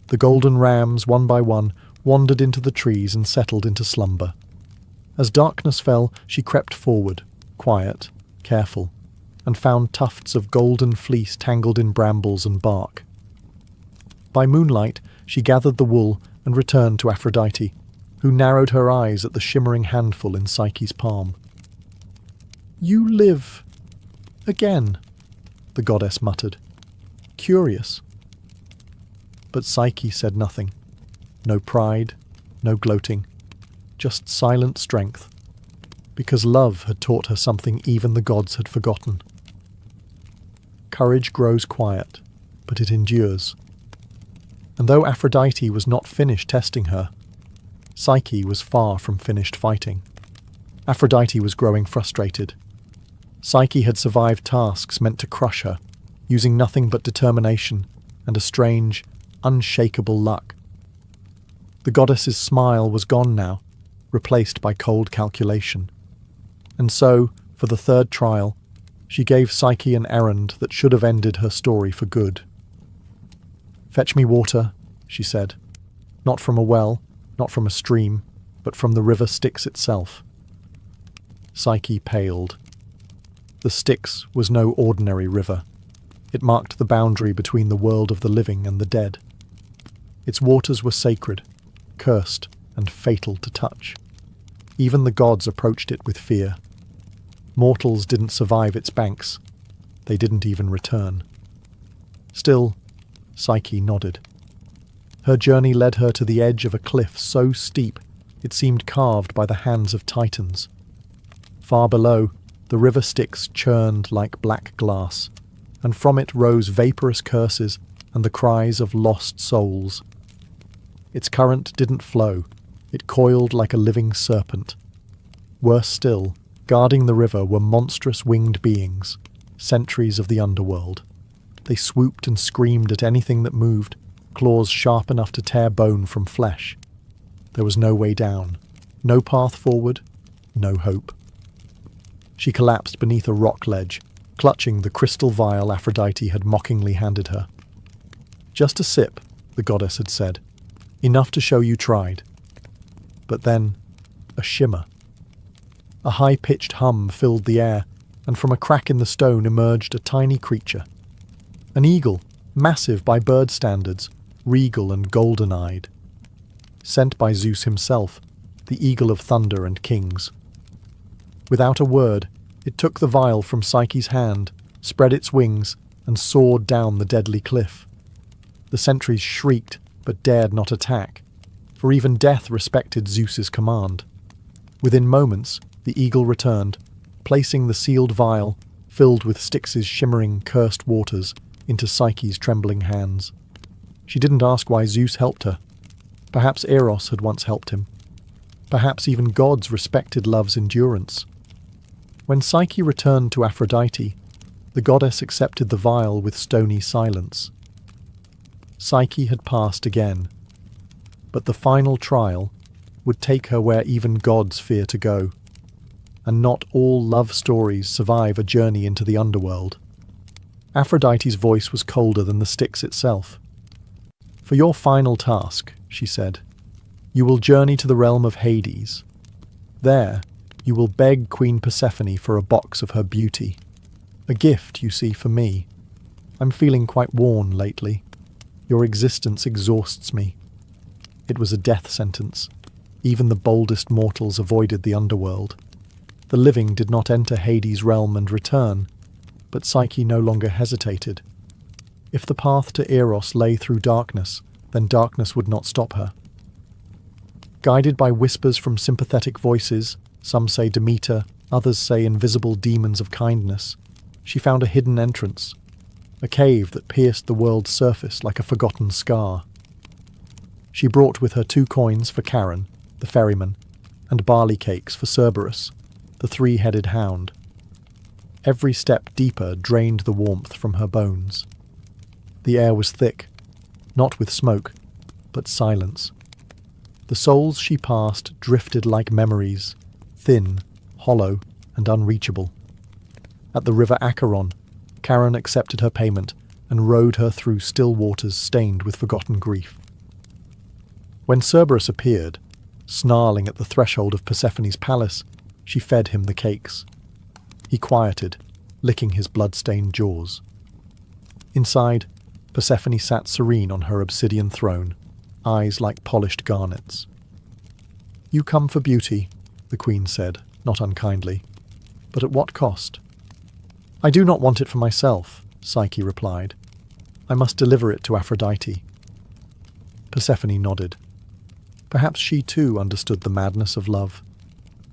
The golden rams, one by one, wandered into the trees and settled into slumber. As darkness fell, she crept forward, quiet, careful, and found tufts of golden fleece tangled in brambles and bark. By moonlight, she gathered the wool and returned to Aphrodite, who narrowed her eyes at the shimmering handful in Psyche's palm. "You live again," the goddess muttered. "Curious." But Psyche said nothing. No pride, no gloating, just silent strength, because love had taught her something even the gods had forgotten. Courage grows quiet, but it endures. And though Aphrodite was not finished testing her, Psyche was far from finished fighting. Aphrodite was growing frustrated. Psyche had survived tasks meant to crush her, using nothing but determination and a strange, unshakable luck. The goddess's smile was gone now, replaced by cold calculation. And so, for the third trial, she gave Psyche an errand that should have ended her story for good. "Fetch me water," she said. "Not from a well, not from a stream, but from the river Styx itself." Psyche paled. The Styx was no ordinary river. It marked the boundary between the world of the living and the dead. Its waters were sacred, cursed, and fatal to touch. Even the gods approached it with fear. Mortals didn't survive its banks. They didn't even return. Still, Psyche nodded. Her journey led her to the edge of a cliff so steep it seemed carved by the hands of titans. Far below, the river Styx churned like black glass, and from it rose vaporous curses and the cries of lost souls. Its current didn't flow, it coiled like a living serpent. Worse still, guarding the river were monstrous winged beings, sentries of the underworld. They swooped and screamed at anything that moved, claws sharp enough to tear bone from flesh. There was no way down, no path forward, no hope. She collapsed beneath a rock ledge, clutching the crystal vial Aphrodite had mockingly handed her. "Just a sip," the goddess had said. "Enough to show you tried." But then, a shimmer. A high-pitched hum filled the air, and from a crack in the stone emerged a tiny creature. An eagle, massive by bird standards, regal and golden-eyed. Sent by Zeus himself, the eagle of thunder and kings. Without a word, it took the vial from Psyche's hand, spread its wings, and soared down the deadly cliff. The sentries shrieked, but dared not attack, for even death respected Zeus's command. Within moments, the eagle returned, placing the sealed vial, filled with Styx's shimmering, cursed waters, into Psyche's trembling hands. She didn't ask why Zeus helped her. Perhaps Eros had once helped him. Perhaps even gods respected love's endurance. When Psyche returned to Aphrodite, the goddess accepted the vial with stony silence. Psyche had passed again, but the final trial would take her where even gods fear to go, and not all love stories survive a journey into the underworld. Aphrodite's voice was colder than the Styx itself. "For your final task," she said, "you will journey to the realm of Hades. There, you will beg Queen Persephone for a box of her beauty. A gift, you see, for me. I'm feeling quite worn lately. Your existence exhausts me." It was a death sentence. Even the boldest mortals avoided the underworld. The living did not enter Hades' realm and return, but Psyche no longer hesitated. If the path to Eros lay through darkness, then darkness would not stop her. Guided by whispers from sympathetic voices, some say Demeter, others say invisible demons of kindness, she found a hidden entrance, a cave that pierced the world's surface like a forgotten scar. She brought with her 2 coins for Charon, the ferryman, and barley cakes for Cerberus, the 3-headed hound. Every step deeper drained the warmth from her bones. The air was thick, not with smoke, but silence. The souls she passed drifted like memories, thin, hollow, and unreachable. At the river Acheron, Charon accepted her payment and rowed her through still waters stained with forgotten grief. When Cerberus appeared, snarling at the threshold of Persephone's palace, she fed him the cakes. He quieted, licking his blood-stained jaws. Inside, Persephone sat serene on her obsidian throne, eyes like polished garnets. "You come for beauty," the queen said, not unkindly. "But at what cost?" "I do not want it for myself," Psyche replied. "I must deliver it to Aphrodite." Persephone nodded. Perhaps she too understood the madness of love.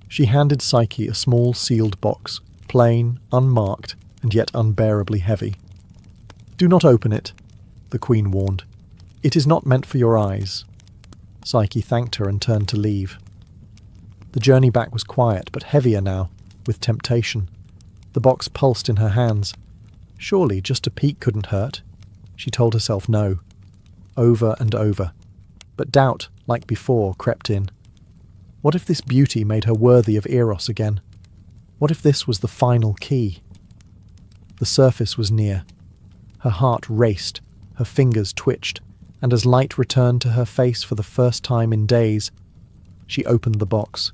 She handed Psyche a small sealed box, plain, unmarked, and yet unbearably heavy. "Do not open it," the queen warned. "It is not meant for your eyes." Psyche thanked her and turned to leave. The journey back was quiet, but heavier now, with temptation. The box pulsed in her hands. Surely just a peek couldn't hurt. She told herself no, over and over. But doubt, like before, crept in. What if this beauty made her worthy of Eros again? What if this was the final key? The surface was near. Her heart raced, her fingers twitched, and as light returned to her face for the first time in days, she opened the box,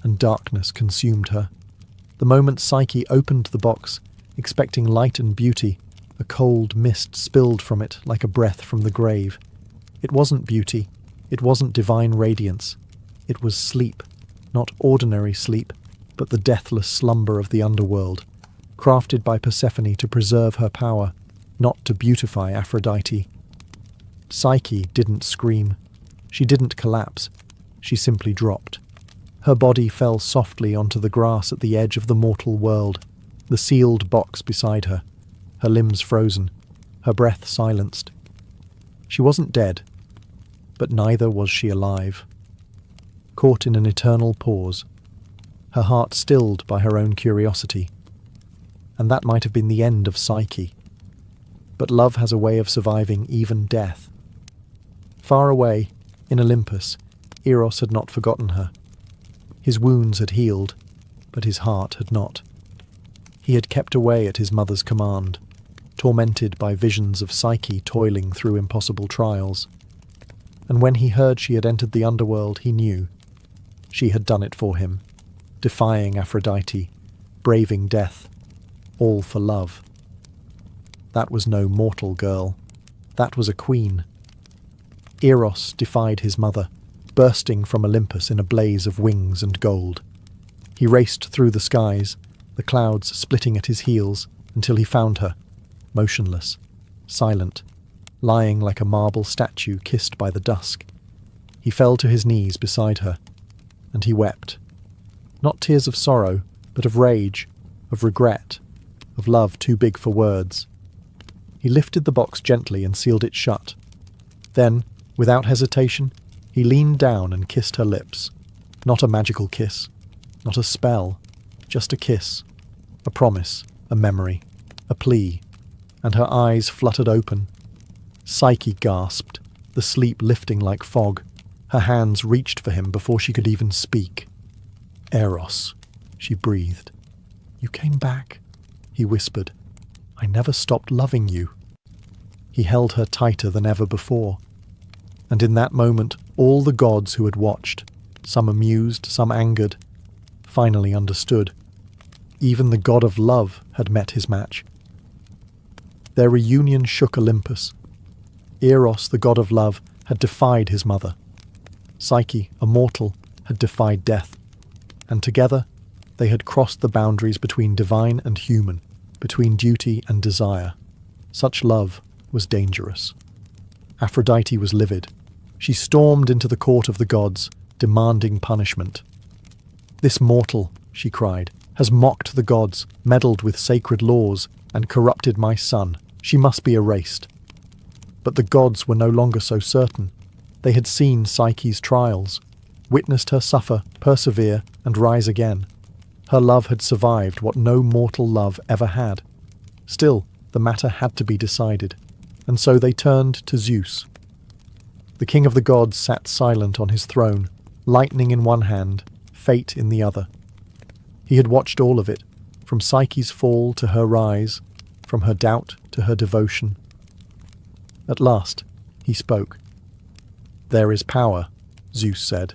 and darkness consumed her. The moment Psyche opened the box, expecting light and beauty, a cold mist spilled from it like a breath from the grave. It wasn't beauty, it wasn't divine radiance. It was sleep, not ordinary sleep, but the deathless slumber of the underworld, crafted by Persephone to preserve her power, not to beautify Aphrodite. Psyche didn't scream. She didn't collapse. She simply dropped. Her body fell softly onto the grass at the edge of the mortal world, the sealed box beside her, her limbs frozen, her breath silenced. She wasn't dead, but neither was she alive. Caught in an eternal pause, her heart stilled by her own curiosity. And that might have been the end of Psyche. But love has a way of surviving even death. Far away, in Olympus, Eros had not forgotten her. His wounds had healed, but his heart had not. He had kept away at his mother's command, tormented by visions of Psyche toiling through impossible trials. And when he heard she had entered the underworld, he knew. She had done it for him, defying Aphrodite, braving death, all for love. That was no mortal girl. That was a queen. Eros defied his mother, bursting from Olympus in a blaze of wings and gold. He raced through the skies, the clouds splitting at his heels, until he found her, motionless, silent, lying like a marble statue kissed by the dusk. He fell to his knees beside her, and he wept. Not tears of sorrow, but of rage, of regret, of love too big for words. He lifted the box gently and sealed it shut. Then, without hesitation, he leaned down and kissed her lips. Not a magical kiss, not a spell, just a kiss, a promise, a memory, a plea, and her eyes fluttered open. Psyche gasped, the sleep lifting like fog. Her hands reached for him before she could even speak. "Eros," she breathed. "You came back," he whispered. "I never stopped loving you." He held her tighter than ever before. And in that moment, all the gods who had watched, some amused, some angered, finally understood. Even the god of love had met his match. Their reunion shook Olympus. Eros, the god of love, had defied his mother. Psyche, a mortal, had defied death. And together, they had crossed the boundaries between divine and human, between duty and desire. Such love was dangerous. Aphrodite was livid. She stormed into the court of the gods, demanding punishment. "This mortal," she cried, "has mocked the gods, meddled with sacred laws, and corrupted my son. She must be erased." But the gods were no longer so certain. They had seen Psyche's trials, witnessed her suffer, persevere, and rise again. Her love had survived what no mortal love ever had. Still, the matter had to be decided, and so they turned to Zeus. The king of the gods sat silent on his throne, lightning in one hand, fate in the other. He had watched all of it, from Psyche's fall to her rise, from her doubt to her devotion. At last, he spoke. "There is power," Zeus said,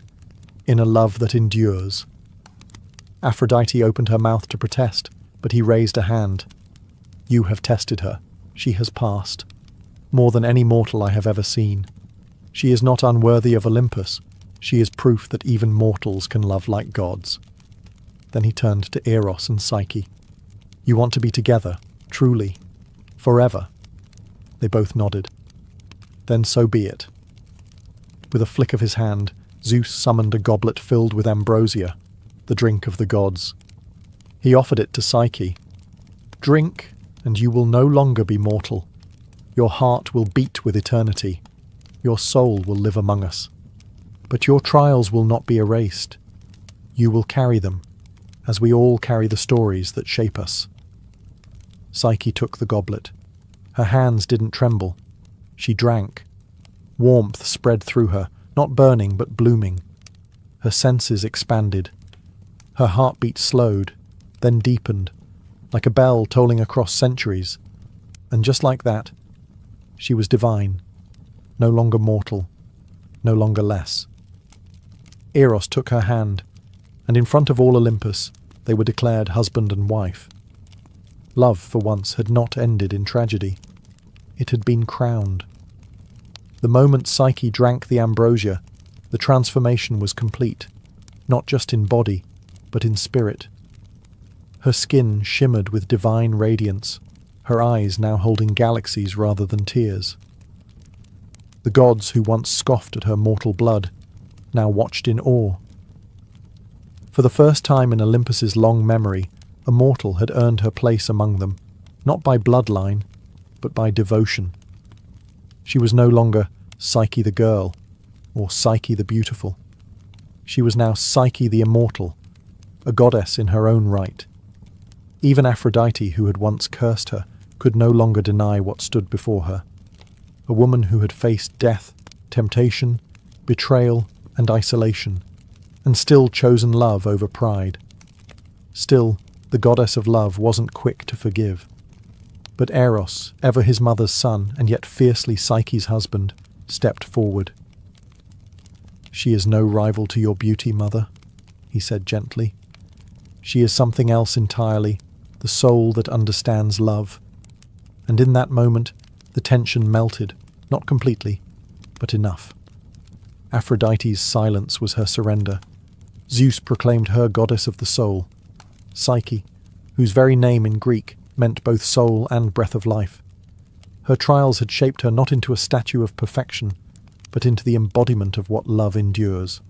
"in a love that endures." Aphrodite opened her mouth to protest, but he raised a hand. "You have tested her. She has passed. More than any mortal I have ever seen. She is not unworthy of Olympus. She is proof that even mortals can love like gods." Then he turned to Eros and Psyche. "You want to be together, truly, forever?" They both nodded. "Then so be it." With a flick of his hand, Zeus summoned a goblet filled with ambrosia, the drink of the gods. He offered it to Psyche. "Drink, and you will no longer be mortal. Your heart will beat with eternity. Your soul will live among us. But your trials will not be erased. You will carry them, as we all carry the stories that shape us." Psyche took the goblet. Her hands didn't tremble. She drank. Warmth spread through her, not burning but blooming. Her senses expanded. Her heartbeat slowed, then deepened, like a bell tolling across centuries. And just like that, she was divine, no longer mortal, no longer less. Eros took her hand, and in front of all Olympus, they were declared husband and wife. Love, for once, had not ended in tragedy. It had been crowned. The moment Psyche drank the ambrosia, the transformation was complete, not just in body, but in spirit. Her skin shimmered with divine radiance, her eyes now holding galaxies rather than tears. The gods who once scoffed at her mortal blood now watched in awe. For the first time in Olympus's long memory, a mortal had earned her place among them, not by bloodline, but by devotion. She was no longer Psyche the girl, or Psyche the beautiful. She was now Psyche the immortal, a goddess in her own right. Even Aphrodite, who had once cursed her, could no longer deny what stood before her. A woman who had faced death, temptation, betrayal, and isolation, and still chosen love over pride. Still, the goddess of love wasn't quick to forgive. But Eros, ever his mother's son and yet fiercely Psyche's husband, stepped forward. "She is no rival to your beauty, mother," he said gently. "She is something else entirely, the soul that understands love." And in that moment, the tension melted, not completely, but enough. Aphrodite's silence was her surrender. Zeus proclaimed her goddess of the soul, Psyche, whose very name in Greek meant both soul and breath of life. Her trials had shaped her not into a statue of perfection, but into the embodiment of what love endures.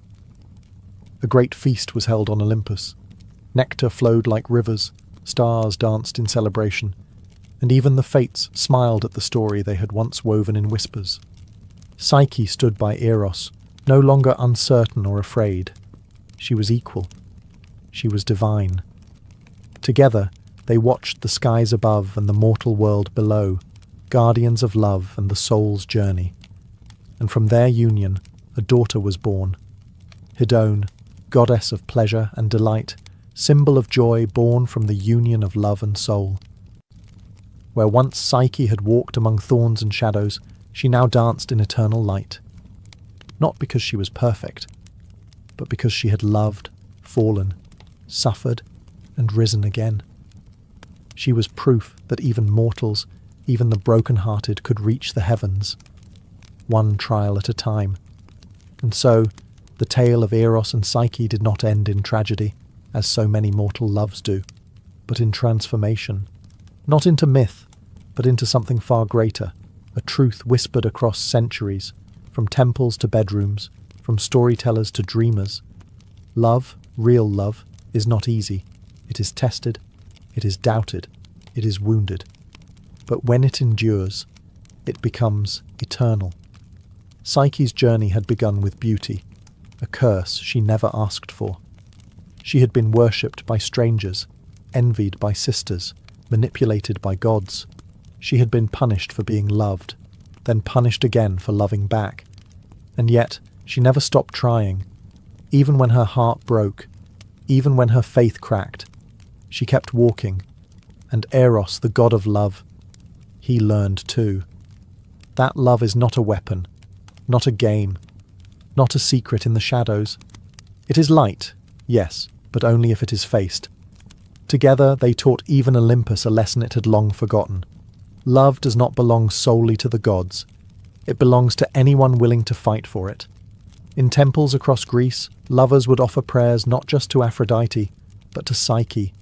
A great feast was held on Olympus. Nectar flowed like rivers, stars danced in celebration, and even the fates smiled at the story they had once woven in whispers. Psyche stood by Eros, no longer uncertain or afraid. She was equal. She was divine. Together, they watched the skies above and the mortal world below, guardians of love and the soul's journey. And from their union, a daughter was born. Hedone, goddess of pleasure and delight, symbol of joy born from the union of love and soul. Where once Psyche had walked among thorns and shadows, she now danced in eternal light. Not because she was perfect, but because she had loved, fallen, suffered, and risen again. She was proof that even mortals, even the broken-hearted, could reach the heavens, one trial at a time. And so, the tale of Eros and Psyche did not end in tragedy, as so many mortal loves do, but in transformation. Not into myth, but into something far greater, a truth whispered across centuries, from temples to bedrooms, from storytellers to dreamers. Love, real love, is not easy. It is tested, it is doubted, it is wounded. But when it endures, it becomes eternal. Psyche's journey had begun with beauty, a curse she never asked for. She had been worshipped by strangers, envied by sisters, manipulated by gods. She had been punished for being loved, then punished again for loving back. And yet, she never stopped trying. Even when her heart broke, even when her faith cracked, she kept walking. And Eros, the god of love, he learned too. That love is not a weapon, not a game, not a secret in the shadows. It is light, yes, but only if it is faced. Together they taught even Olympus a lesson it had long forgotten. Love does not belong solely to the gods. It belongs to anyone willing to fight for it. In temples across Greece, lovers would offer prayers not just to Aphrodite, but to Psyche.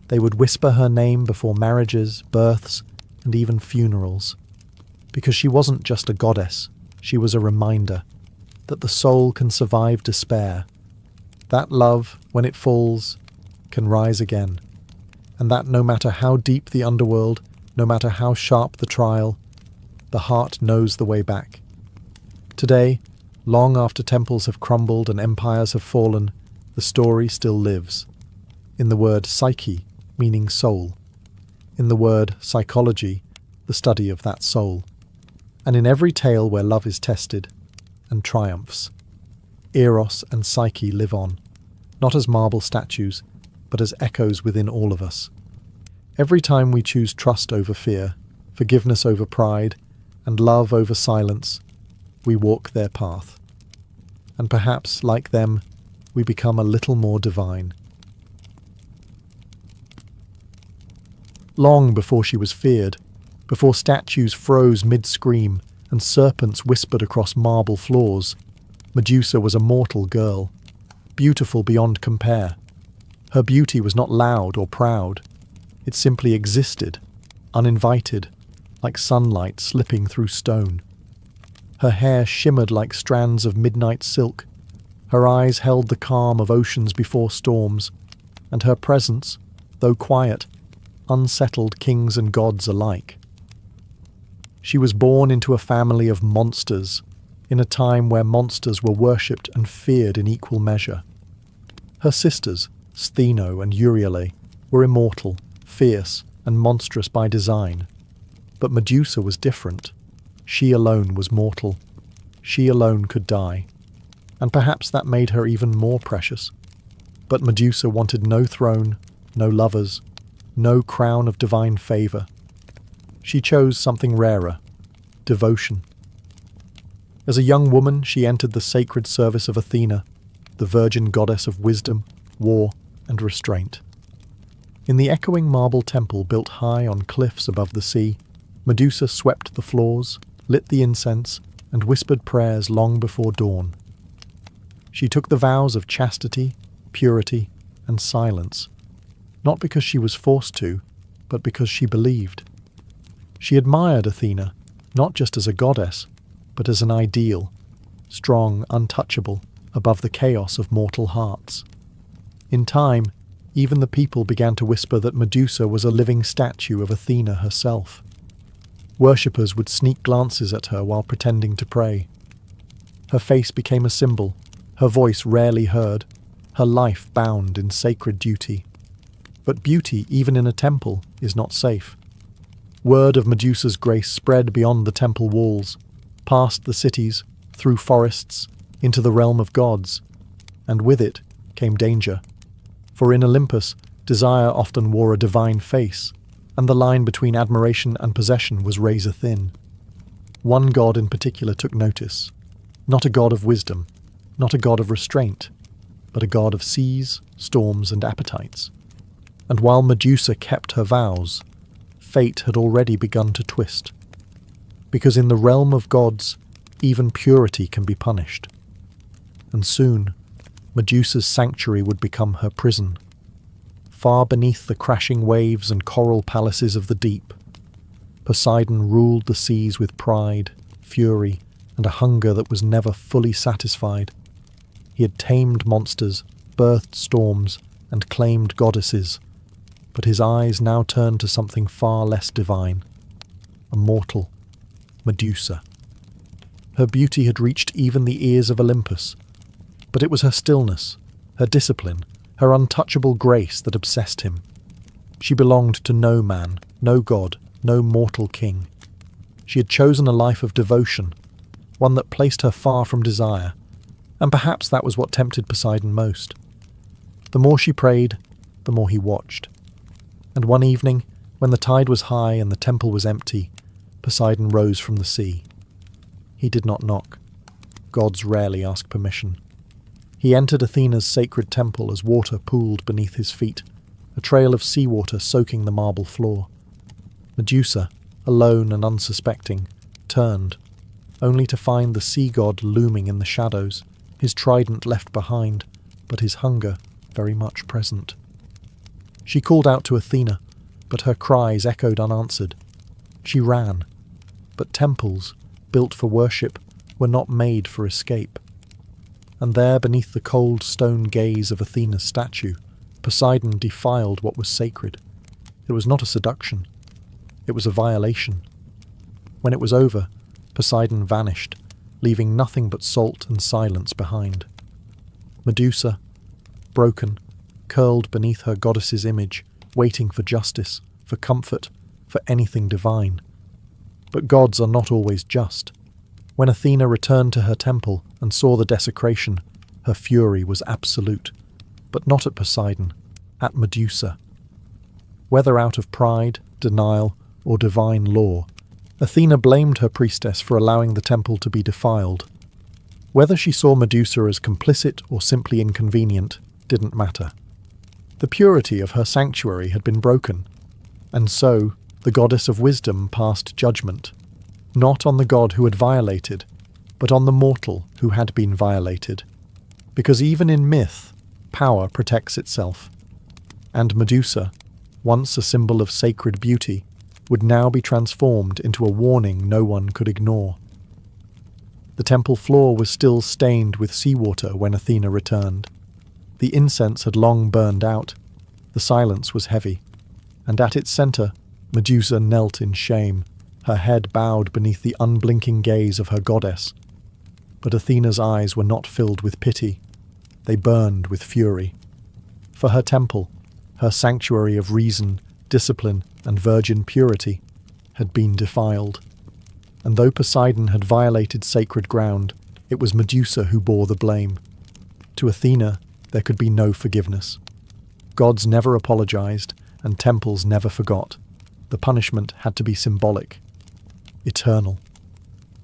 They would whisper her name before marriages, births, and even funerals. Because she wasn't just a goddess, she was a reminder. that the soul can survive despair, that love, when it falls, can rise again, and that no matter how deep the underworld, no matter how sharp the trial, the heart knows the way back. Today, long after temples have crumbled and empires have fallen, the story still lives. In the word psyche, meaning soul. In the word psychology, the study of that soul. And in every tale where love is tested and triumphs, Eros and Psyche live on, not as marble statues, but as echoes within all of us. Every time we choose trust over fear, forgiveness over pride, and love over silence, we walk their path. And perhaps, like them, we become a little more divine. Long before she was feared, before statues froze mid-scream and serpents whispered across marble floors, Medusa was a mortal girl, beautiful beyond compare. Her beauty was not loud or proud. It simply existed, uninvited, like sunlight slipping through stone. Her hair shimmered like strands of midnight silk. Her eyes held the calm of oceans before storms, and her presence, though quiet, unsettled kings and gods alike. She was born into a family of monsters, in a time where monsters were worshipped and feared in equal measure. Her sisters, Stheno and Euryale, were immortal, fierce, and monstrous by design. But Medusa was different. She alone was mortal. She alone could die. And perhaps that made her even more precious. But Medusa wanted no throne, no lovers, no crown of divine favour. She chose something rarer, devotion. As a young woman, she entered the sacred service of Athena, the virgin goddess of wisdom, war, and restraint. In the echoing marble temple built high on cliffs above the sea, Medusa swept the floors, lit the incense, and whispered prayers long before dawn. She took the vows of chastity, purity, and silence, not because she was forced to, but because she believed. She admired Athena, not just as a goddess, but as an ideal, strong, untouchable, above the chaos of mortal hearts. In time, even the people began to whisper that Medusa was a living statue of Athena herself. Worshippers would sneak glances at her while pretending to pray. Her face became a symbol, her voice rarely heard, her life bound in sacred duty. But beauty, even in a temple, is not safe. Word of Medusa's grace spread beyond the temple walls, past the cities, through forests, into the realm of gods, and with it came danger. For in Olympus, desire often wore a divine face, and the line between admiration and possession was razor-thin. One god in particular took notice, not a god of wisdom, not a god of restraint, but a god of seas, storms, and appetites. And while Medusa kept her vows, fate had already begun to twist. Because in the realm of gods, even purity can be punished. And soon, Medusa's sanctuary would become her prison. Far beneath the crashing waves and coral palaces of the deep, Poseidon ruled the seas with pride, fury, and a hunger that was never fully satisfied. He had tamed monsters, birthed storms, and claimed goddesses, but his eyes now turned to something far less divine, a mortal, Medusa. Her beauty had reached even the ears of Olympus, but it was her stillness, her discipline, her untouchable grace that obsessed him. She belonged to no man, no god, no mortal king. She had chosen a life of devotion, one that placed her far from desire, and perhaps that was what tempted Poseidon most. The more she prayed, the more he watched. And one evening, when the tide was high and the temple was empty, Poseidon rose from the sea. He did not knock. Gods rarely ask permission. He entered Athena's sacred temple as water pooled beneath his feet, a trail of seawater soaking the marble floor. Medusa, alone and unsuspecting, turned, only to find the sea god looming in the shadows, his trident left behind, but his hunger very much present. She called out to Athena, but her cries echoed unanswered. She ran, but temples, built for worship, were not made for escape. And there, beneath the cold stone gaze of Athena's statue, Poseidon defiled what was sacred. It was not a seduction. It was a violation. When it was over, Poseidon vanished, leaving nothing but salt and silence behind. Medusa, broken, curled beneath her goddess's image, waiting for justice, for comfort, for anything divine. But gods are not always just. When Athena returned to her temple and saw the desecration, her fury was absolute, but not at Poseidon, at Medusa. Whether out of pride, denial, or divine law, Athena blamed her priestess for allowing the temple to be defiled. Whether she saw Medusa as complicit or simply inconvenient didn't matter. The purity of her sanctuary had been broken, and so the goddess of wisdom passed judgment, not on the god who had violated, but on the mortal who had been violated. Because even in myth, power protects itself. And Medusa, once a symbol of sacred beauty, would now be transformed into a warning no one could ignore. The temple floor was still stained with seawater when Athena returned. The incense had long burned out. The silence was heavy. And at its centre, Medusa knelt in shame, her head bowed beneath the unblinking gaze of her goddess. But Athena's eyes were not filled with pity. They burned with fury. For her temple, her sanctuary of reason, discipline, and virgin purity, had been defiled. And though Poseidon had violated sacred ground, it was Medusa who bore the blame. To Athena, there could be no forgiveness. Gods never apologized, and temples never forgot. The punishment had to be symbolic, eternal.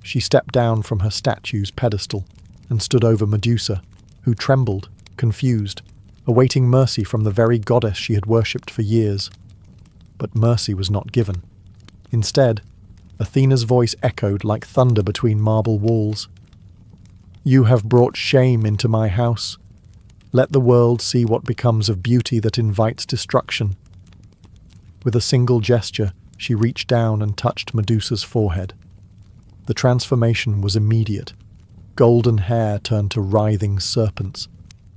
She stepped down from her statue's pedestal and stood over Medusa, who trembled, confused, awaiting mercy from the very goddess she had worshipped for years. But mercy was not given. Instead, Athena's voice echoed like thunder between marble walls. "You have brought shame into my house. Let the world see what becomes of beauty that invites destruction." With a single gesture, she reached down and touched Medusa's forehead. The transformation was immediate. Golden hair turned to writhing serpents,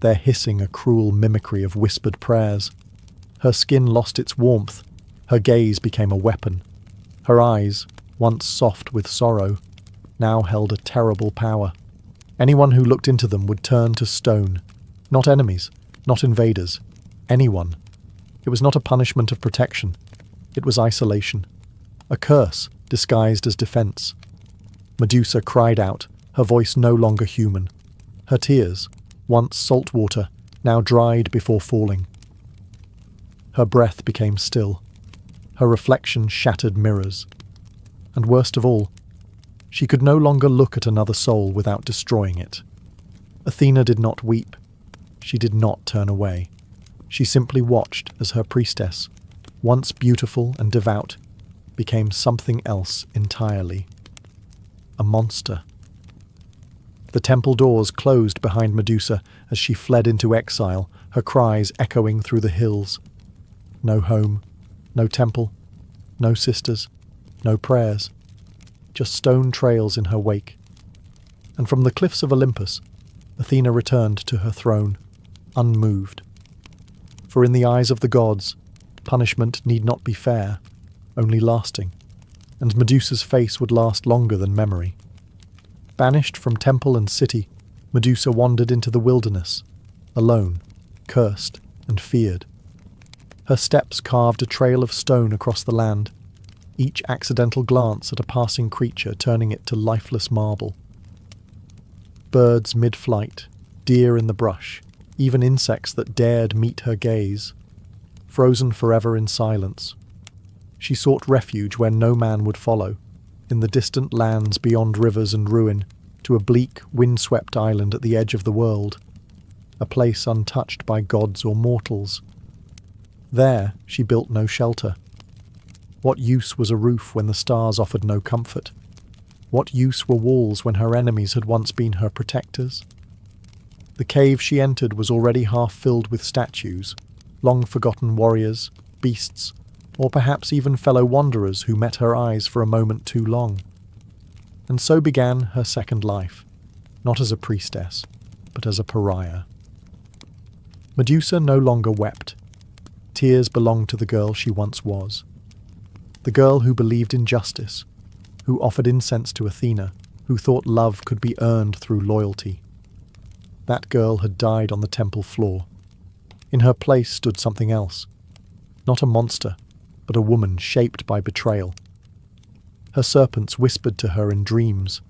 their hissing a cruel mimicry of whispered prayers. Her skin lost its warmth. Her gaze became a weapon. Her eyes, once soft with sorrow, now held a terrible power. Anyone who looked into them would turn to stone. Not enemies, not invaders. Anyone. It was not a punishment of protection. It was isolation. A curse disguised as defense. Medusa cried out, her voice no longer human. Her tears, once salt water, now dried before falling. Her breath became still. Her reflection shattered mirrors. And worst of all, she could no longer look at another soul without destroying it. Athena did not weep. She did not turn away. She simply watched as her priestess, once beautiful and devout, became something else entirely. A monster. The temple doors closed behind Medusa as she fled into exile, her cries echoing through the hills. No home, no temple, no sisters, no prayers, just stone trails in her wake. And from the cliffs of Olympus, Athena returned to her throne, unmoved. For in the eyes of the gods, punishment need not be fair, only lasting, and Medusa's face would last longer than memory. Banished from temple and city, Medusa wandered into the wilderness, alone, cursed, and feared. Her steps carved a trail of stone across the land, each accidental glance at a passing creature turning it to lifeless marble. Birds mid-flight, deer in the brush, even insects that dared meet her gaze, frozen forever in silence. She sought refuge where no man would follow, in the distant lands beyond rivers and ruin, to a bleak, wind-swept island at the edge of the world, a place untouched by gods or mortals. There she built no shelter. What use was a roof when the stars offered no comfort? What use were walls when her enemies had once been her protectors? The cave she entered was already half filled with statues, long-forgotten warriors, beasts, or perhaps even fellow wanderers who met her eyes for a moment too long. And so began her second life, not as a priestess, but as a pariah. Medusa no longer wept. Tears belonged to the girl she once was. The girl who believed in justice, who offered incense to Athena, who thought love could be earned through loyalty. That girl had died on the temple floor. In her place stood something else. Not a monster, but a woman shaped by betrayal. Her serpents whispered to her in dreams,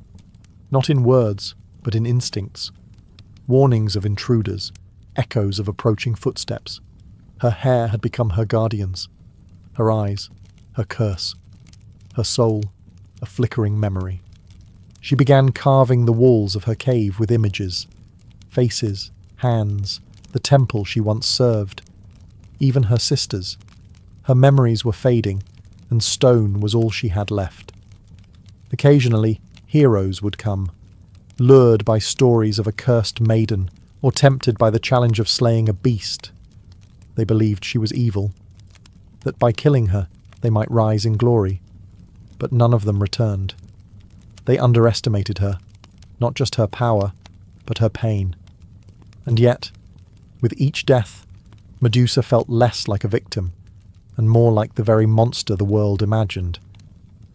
not in words, but in instincts. Warnings of intruders, echoes of approaching footsteps. Her hair had become her guardians. Her eyes, her curse. Her soul, a flickering memory. She began carving the walls of her cave with images. Faces, hands, the temple she once served. Even her sisters. Her memories were fading, and stone was all she had left. Occasionally, heroes would come, lured by stories of a cursed maiden, or tempted by the challenge of slaying a beast. They believed she was evil, that by killing her they might rise in glory, but none of them returned. They underestimated her, not just her power, but her pain. And yet, with each death, Medusa felt less like a victim, and more like the very monster the world imagined.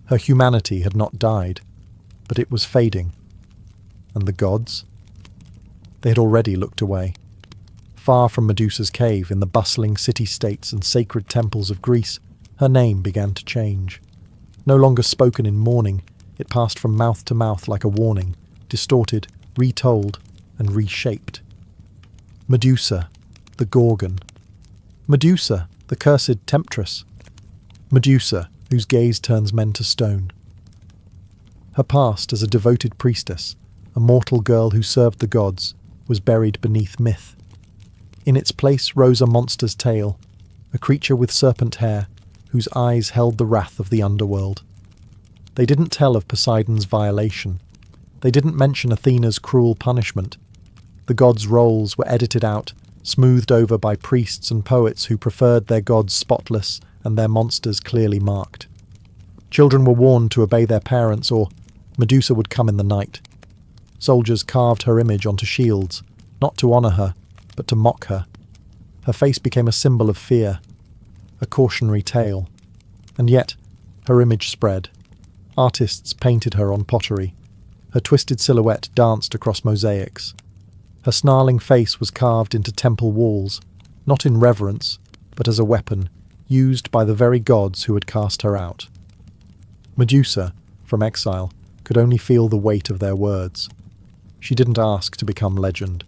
Her humanity had not died, but it was fading. And the gods? They had already looked away. Far from Medusa's cave, in the bustling city-states and sacred temples of Greece, her name began to change. No longer spoken in mourning, it passed from mouth to mouth like a warning, distorted, retold, and reshaped. Medusa, the Gorgon. Medusa, the cursed temptress. Medusa, whose gaze turns men to stone. Her past as a devoted priestess, a mortal girl who served the gods, was buried beneath myth. In its place rose a monster's tale, a creature with serpent hair, whose eyes held the wrath of the underworld. They didn't tell of Poseidon's violation. They didn't mention Athena's cruel punishment. The gods' roles were edited out, smoothed over by priests and poets who preferred their gods spotless and their monsters clearly marked. Children were warned to obey their parents, or Medusa would come in the night. Soldiers carved her image onto shields, not to honour her, but to mock her. Her face became a symbol of fear, a cautionary tale. And yet, her image spread. Artists painted her on pottery. Her twisted silhouette danced across mosaics. Her snarling face was carved into temple walls, not in reverence, but as a weapon, used by the very gods who had cast her out. Medusa, from exile, could only feel the weight of their words. She didn't ask to become legend.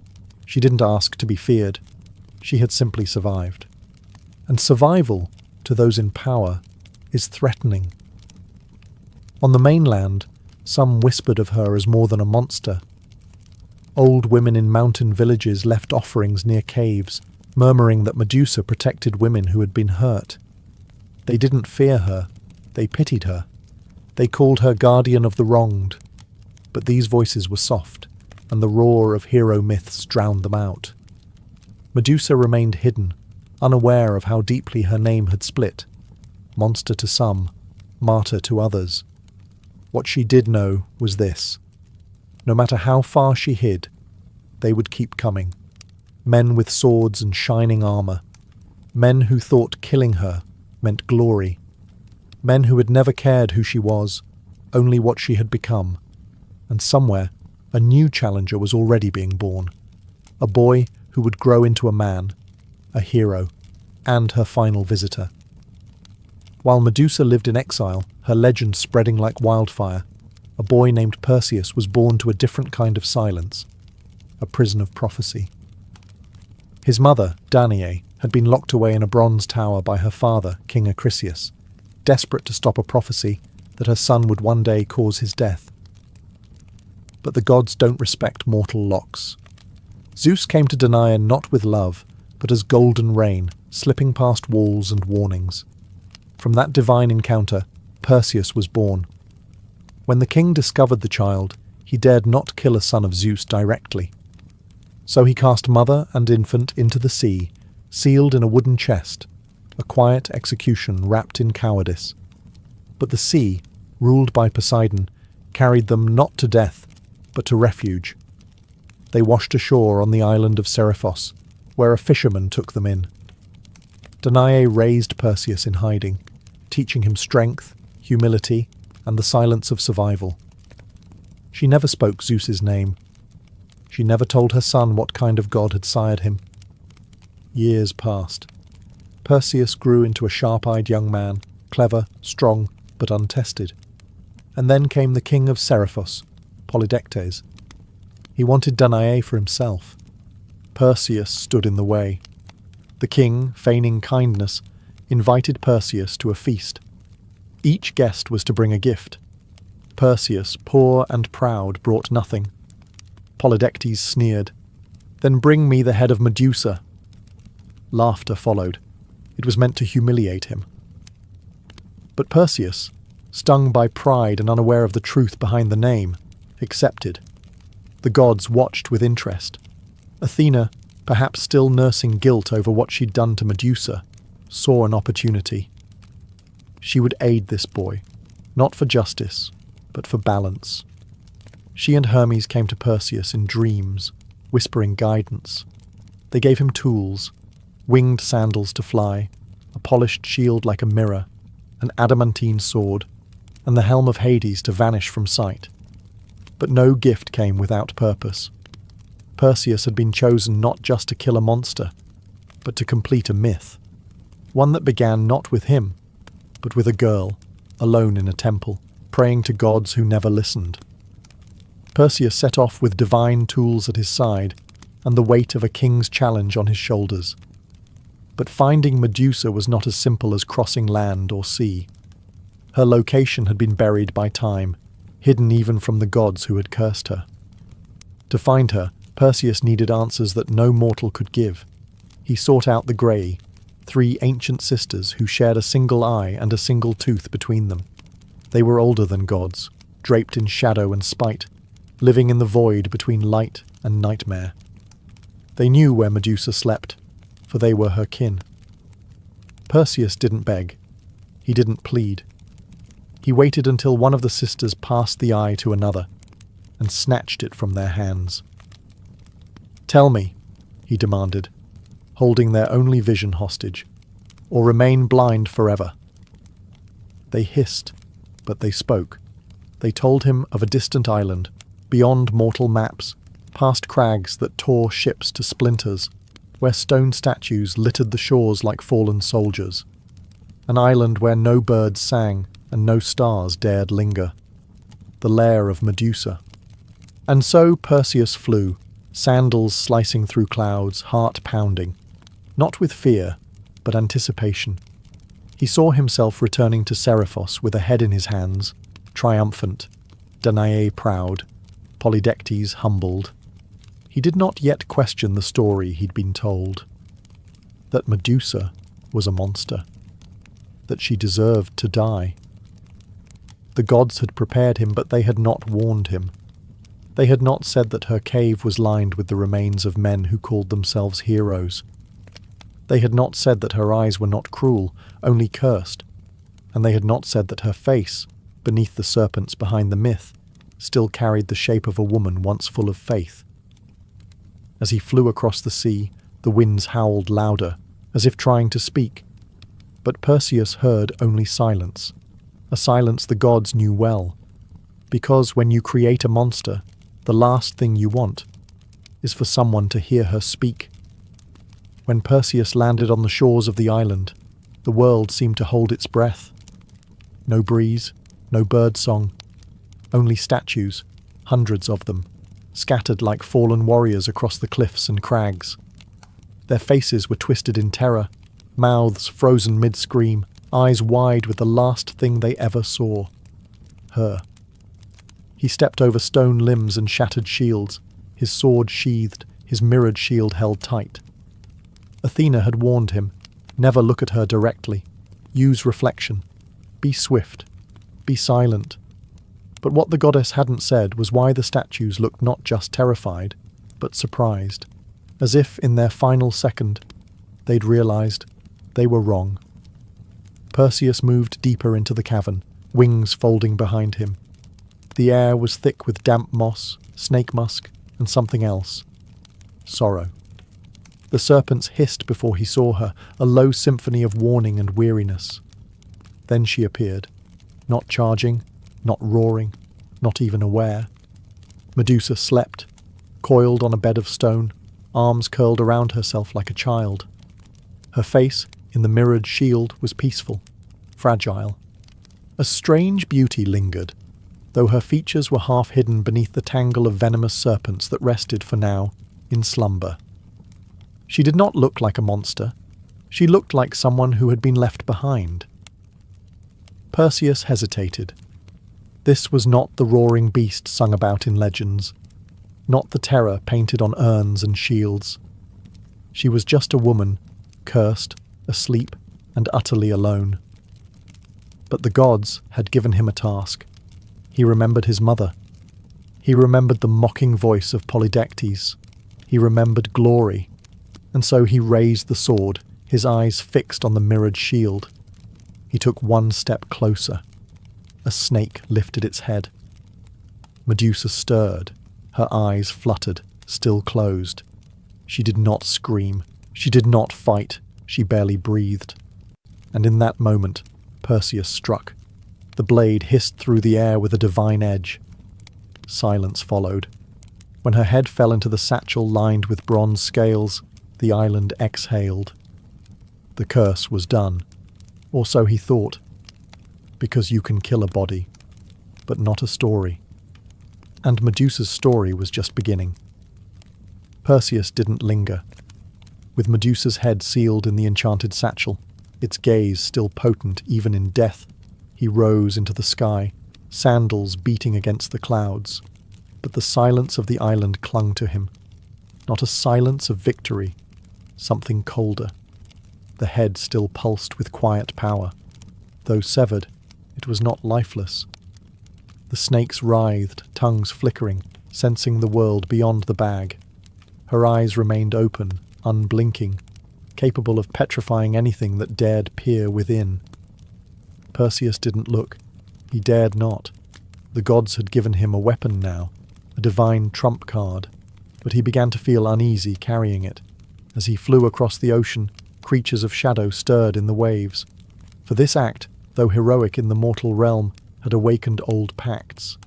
She didn't ask to be feared. She had simply survived. And survival, to those in power, is threatening. On the mainland, some whispered of her as more than a monster. Old women in mountain villages left offerings near caves, murmuring that Medusa protected women who had been hurt. They didn't fear her, they pitied her. They called her guardian of the wronged. But these voices were soft, and the roar of hero myths drowned them out. Medusa remained hidden, unaware of how deeply her name had split. Monster to some, martyr to others. What she did know was this. No matter how far she hid, they would keep coming. Men with swords and shining armour. Men who thought killing her meant glory. Men who had never cared who she was, only what she had become. And somewhere, a new challenger was already being born. A boy who would grow into a man, a hero, and her final visitor. While Medusa lived in exile, her legend spreading like wildfire, a boy named Perseus was born to a different kind of silence, a prison of prophecy. His mother, Danae, had been locked away in a bronze tower by her father, King Acrisius, desperate to stop a prophecy that her son would one day cause his death. But the gods don't respect mortal locks. Zeus came to Danae not with love, but as golden rain, slipping past walls and warnings. From that divine encounter, Perseus was born. When the king discovered the child, he dared not kill a son of Zeus directly. So he cast mother and infant into the sea, sealed in a wooden chest, a quiet execution wrapped in cowardice. But the sea, ruled by Poseidon, carried them not to death, but to refuge. They washed ashore on the island of Seriphos, where a fisherman took them in. Danae raised Perseus in hiding, teaching him strength, humility, and the silence of survival. She never spoke Zeus's name. She never told her son what kind of god had sired him. Years passed. Perseus grew into a sharp-eyed young man, clever, strong, but untested. And then came the king of Seriphos, Polydectes. He wanted Danae for himself. Perseus stood in the way. The king, feigning kindness, invited Perseus to a feast. Each guest was to bring a gift. Perseus, poor and proud, brought nothing. Polydectes sneered, "Then bring me the head of Medusa." Laughter followed. It was meant to humiliate him. But Perseus, stung by pride and unaware of the truth behind the name, accepted. The gods watched with interest. Athena, perhaps still nursing guilt over what she'd done to Medusa, saw an opportunity. She would aid this boy, not for justice, but for balance. She and Hermes came to Perseus in dreams, whispering guidance. They gave him tools, winged sandals to fly, a polished shield like a mirror, an adamantine sword, and the helm of Hades to vanish from sight. But no gift came without purpose. Perseus had been chosen not just to kill a monster, but to complete a myth, one that began not with him, but with a girl, alone in a temple, praying to gods who never listened. Perseus set off with divine tools at his side and the weight of a king's challenge on his shoulders. But finding Medusa was not as simple as crossing land or sea. Her location had been buried by time, hidden even from the gods who had cursed her. To find her, Perseus needed answers that no mortal could give. He sought out the Grey, 3 ancient sisters who shared a single eye and a single tooth between them. They were older than gods, draped in shadow and spite, living in the void between light and nightmare. They knew where Medusa slept, for they were her kin. Perseus didn't beg. He didn't plead. He waited until one of the sisters passed the eye to another, and snatched it from their hands. "Tell me," he demanded, holding their only vision hostage, "or remain blind forever." They hissed, but they spoke. They told him of a distant island, beyond mortal maps, past crags that tore ships to splinters, where stone statues littered the shores like fallen soldiers. An island where no birds sang and no stars dared linger. The lair of Medusa. And so Perseus flew, sandals slicing through clouds, heart pounding. Not with fear, but anticipation. He saw himself returning to Seriphos with a head in his hands, triumphant, Danae proud, Polydectes humbled. He did not yet question the story he'd been told. That Medusa was a monster. That she deserved to die. The gods had prepared him, but they had not warned him. They had not said that her cave was lined with the remains of men who called themselves heroes. They had not said that her eyes were not cruel, only cursed. And they had not said that her face, beneath the serpents behind the myth, still carried the shape of a woman once full of faith. As he flew across the sea, the winds howled louder, as if trying to speak. But Perseus heard only silence, a silence the gods knew well, because when you create a monster, the last thing you want is for someone to hear her speak. When Perseus landed on the shores of the island, the world seemed to hold its breath. No breeze, no bird song, only statues, hundreds of them, scattered like fallen warriors across the cliffs and crags. Their faces were twisted in terror, mouths frozen mid-scream, eyes wide with the last thing they ever saw. Her. He stepped over stone limbs and shattered shields, his sword sheathed, his mirrored shield held tight. Athena had warned him, never look at her directly, use reflection, be swift, be silent. But what the goddess hadn't said was why the statues looked not just terrified, but surprised, as if in their final second they'd realized they were wrong. Perseus moved deeper into the cavern, wings folding behind him. The air was thick with damp moss, snake musk, and something else. Sorrow. The serpents hissed before he saw her, a low symphony of warning and weariness. Then she appeared, not charging, not roaring, not even aware. Medusa slept, coiled on a bed of stone, arms curled around herself like a child. Her face, in the mirrored shield, was peaceful, fragile. A strange beauty lingered, though her features were half hidden beneath the tangle of venomous serpents that rested for now in slumber. She did not look like a monster. She looked like someone who had been left behind. Perseus hesitated. This was not the roaring beast sung about in legends, not the terror painted on urns and shields. She was just a woman, cursed, asleep, and utterly alone. But the gods had given him a task. He remembered his mother. He remembered the mocking voice of Polydectes. He remembered glory. And so he raised the sword, his eyes fixed on the mirrored shield. He took one step closer. A snake lifted its head. Medusa stirred. Her eyes fluttered, still closed. She did not scream. She did not fight. She barely breathed. And in that moment, Perseus struck. The blade hissed through the air with a divine edge. Silence followed. When her head fell into the satchel lined with bronze scales, the island exhaled. The curse was done, or so he thought, because you can kill a body, but not a story. And Medusa's story was just beginning. Perseus didn't linger. With Medusa's head sealed in the enchanted satchel, its gaze still potent even in death, he rose into the sky, sandals beating against the clouds. But the silence of the island clung to him. Not a silence of victory, something colder. The head still pulsed with quiet power. Though severed, it was not lifeless. The snakes writhed, tongues flickering, sensing the world beyond the bag. Her eyes remained open, unblinking, capable of petrifying anything that dared peer within. Perseus didn't look. He dared not. The gods had given him a weapon now, a divine trump card, but he began to feel uneasy carrying it. As he flew across the ocean, creatures of shadow stirred in the waves. For this act, though heroic in the mortal realm, had awakened old pacts.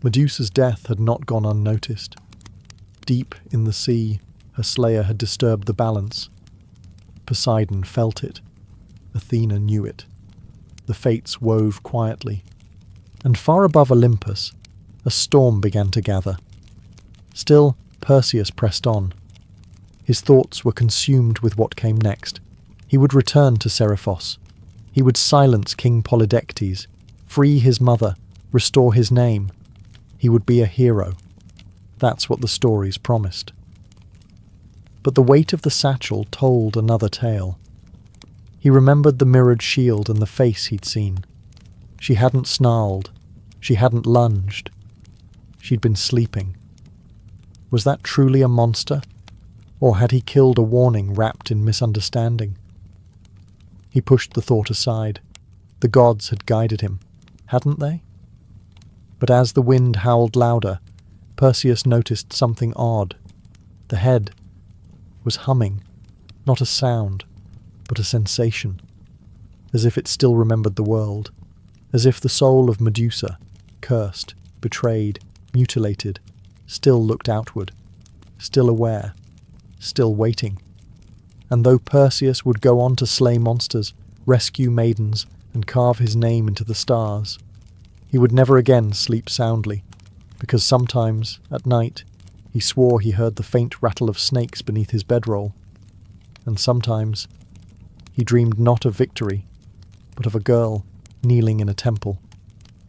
Medusa's death had not gone unnoticed. Deep in the sea, her slayer had disturbed the balance. Poseidon felt it. Athena knew it. The fates wove quietly. And far above Olympus, a storm began to gather. Still, Perseus pressed on. His thoughts were consumed with what came next. He would return to Seriphos. He would silence King Polydectes, free his mother, restore his name. He would be a hero. That's what the stories promised. But the weight of the satchel told another tale. He remembered the mirrored shield and the face he'd seen. She hadn't snarled. She hadn't lunged. She'd been sleeping. Was that truly a monster? Or had he killed a warning wrapped in misunderstanding? He pushed the thought aside. The gods had guided him, hadn't they? But as the wind howled louder, Perseus noticed something odd. The head was humming, not a sound, but a sensation, as if it still remembered the world, as if the soul of Medusa, cursed, betrayed, mutilated, still looked outward, still aware, still waiting. And though Perseus would go on to slay monsters, rescue maidens, and carve his name into the stars, he would never again sleep soundly, because sometimes, at night, he swore he heard the faint rattle of snakes beneath his bedroll, and sometimes he dreamed not of victory, but of a girl kneeling in a temple,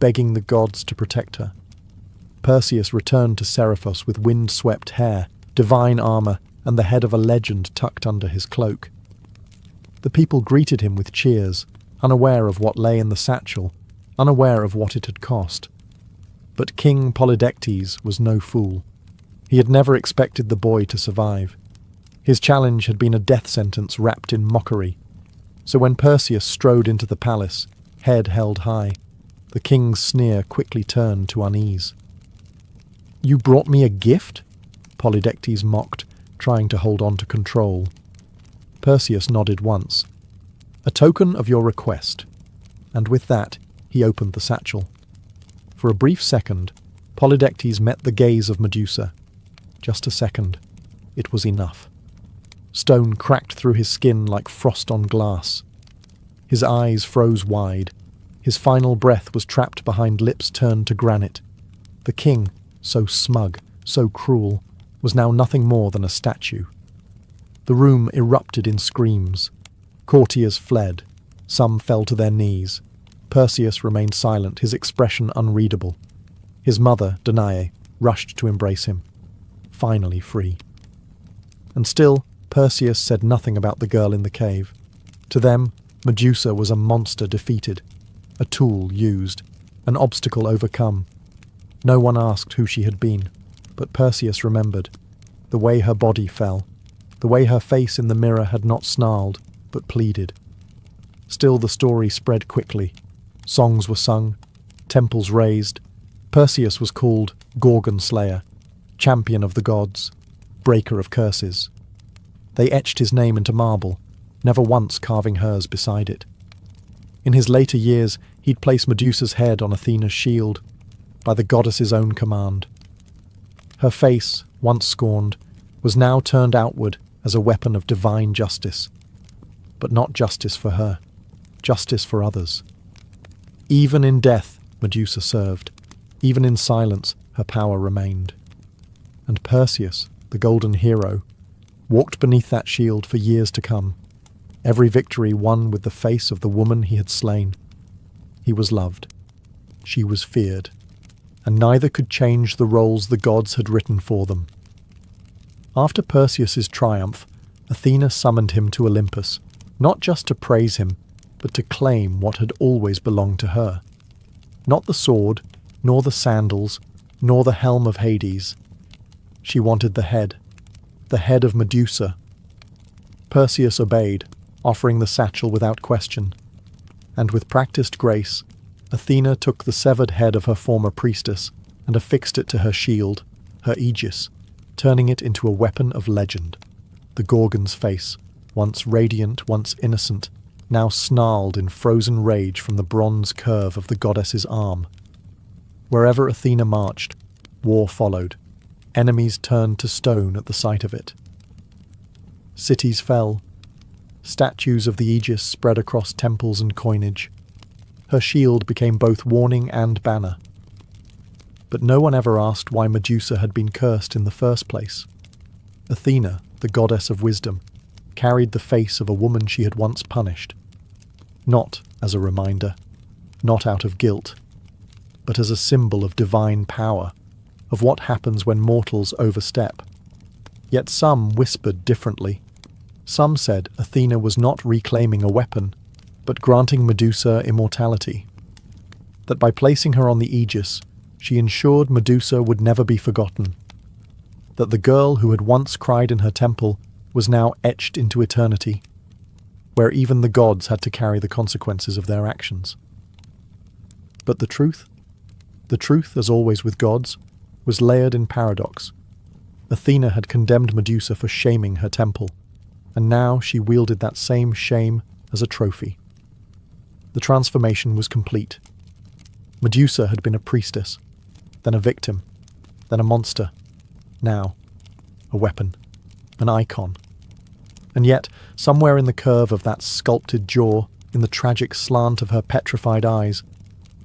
begging the gods to protect her. Perseus returned to Seriphos with wind-swept hair, divine armor, and the head of a legend tucked under his cloak. The people greeted him with cheers, unaware of what lay in the satchel, unaware of what it had cost. But King Polydectes was no fool. He had never expected the boy to survive. His challenge had been a death sentence wrapped in mockery. So when Perseus strode into the palace, head held high, the king's sneer quickly turned to unease. "You brought me a gift?" Polydectes mocked, trying to hold on to control. Perseus nodded once. "A token of your request." And with that, he opened the satchel. For a brief second, Polydectes met the gaze of Medusa. Just a second. It was enough. Stone cracked through his skin like frost on glass. His eyes froze wide. His final breath was trapped behind lips turned to granite. The king, so smug, so cruel, was now nothing more than a statue. The room erupted in screams. Courtiers fled. Some fell to their knees. Perseus remained silent, his expression unreadable. His mother, Danae, rushed to embrace him. Finally free. And still, Perseus said nothing about the girl in the cave. To them, Medusa was a monster defeated, a tool used, an obstacle overcome. No one asked who she had been, but Perseus remembered. The way her body fell, the way her face in the mirror had not snarled, but pleaded. Still the story spread quickly. Songs were sung, temples raised. Perseus was called Gorgon Slayer, champion of the gods, breaker of curses. They etched his name into marble, never once carving hers beside it. In his later years, he'd place Medusa's head on Athena's shield, by the goddess's own command. Her face, once scorned, was now turned outward as a weapon of divine justice. But not justice for her, justice for others. Even in death, Medusa served. Even in silence, her power remained. And Perseus, the golden hero, walked beneath that shield for years to come, every victory won with the face of the woman he had slain. He was loved. She was feared. And neither could change the roles the gods had written for them. After Perseus's triumph, Athena summoned him to Olympus, not just to praise him, but to claim what had always belonged to her. Not the sword, nor the sandals, nor the helm of Hades. She wanted the head of Medusa. Perseus obeyed, offering the satchel without question. And with practiced grace, Athena took the severed head of her former priestess and affixed it to her shield, her aegis, turning it into a weapon of legend. The Gorgon's face, once radiant, once innocent, now snarled in frozen rage from the bronze curve of the goddess's arm. Wherever Athena marched, war followed. Enemies turned to stone at the sight of it. Cities fell. Statues of the aegis spread across temples and coinage. Her shield became both warning and banner. But no one ever asked why Medusa had been cursed in the first place. Athena, the goddess of wisdom, carried the face of a woman she had once punished. Not as a reminder, not out of guilt, but as a symbol of divine power, of what happens when mortals overstep. Yet some whispered differently. Some said Athena was not reclaiming a weapon, but granting Medusa immortality. That by placing her on the aegis, she ensured Medusa would never be forgotten. That the girl who had once cried in her temple was now etched into eternity, where even the gods had to carry the consequences of their actions. But the truth, as always with gods, was layered in paradox. Athena had condemned Medusa for shaming her temple, and now she wielded that same shame as a trophy. The transformation was complete. Medusa had been a priestess, then a victim, then a monster, now a weapon, an icon. And yet, somewhere in the curve of that sculpted jaw, in the tragic slant of her petrified eyes,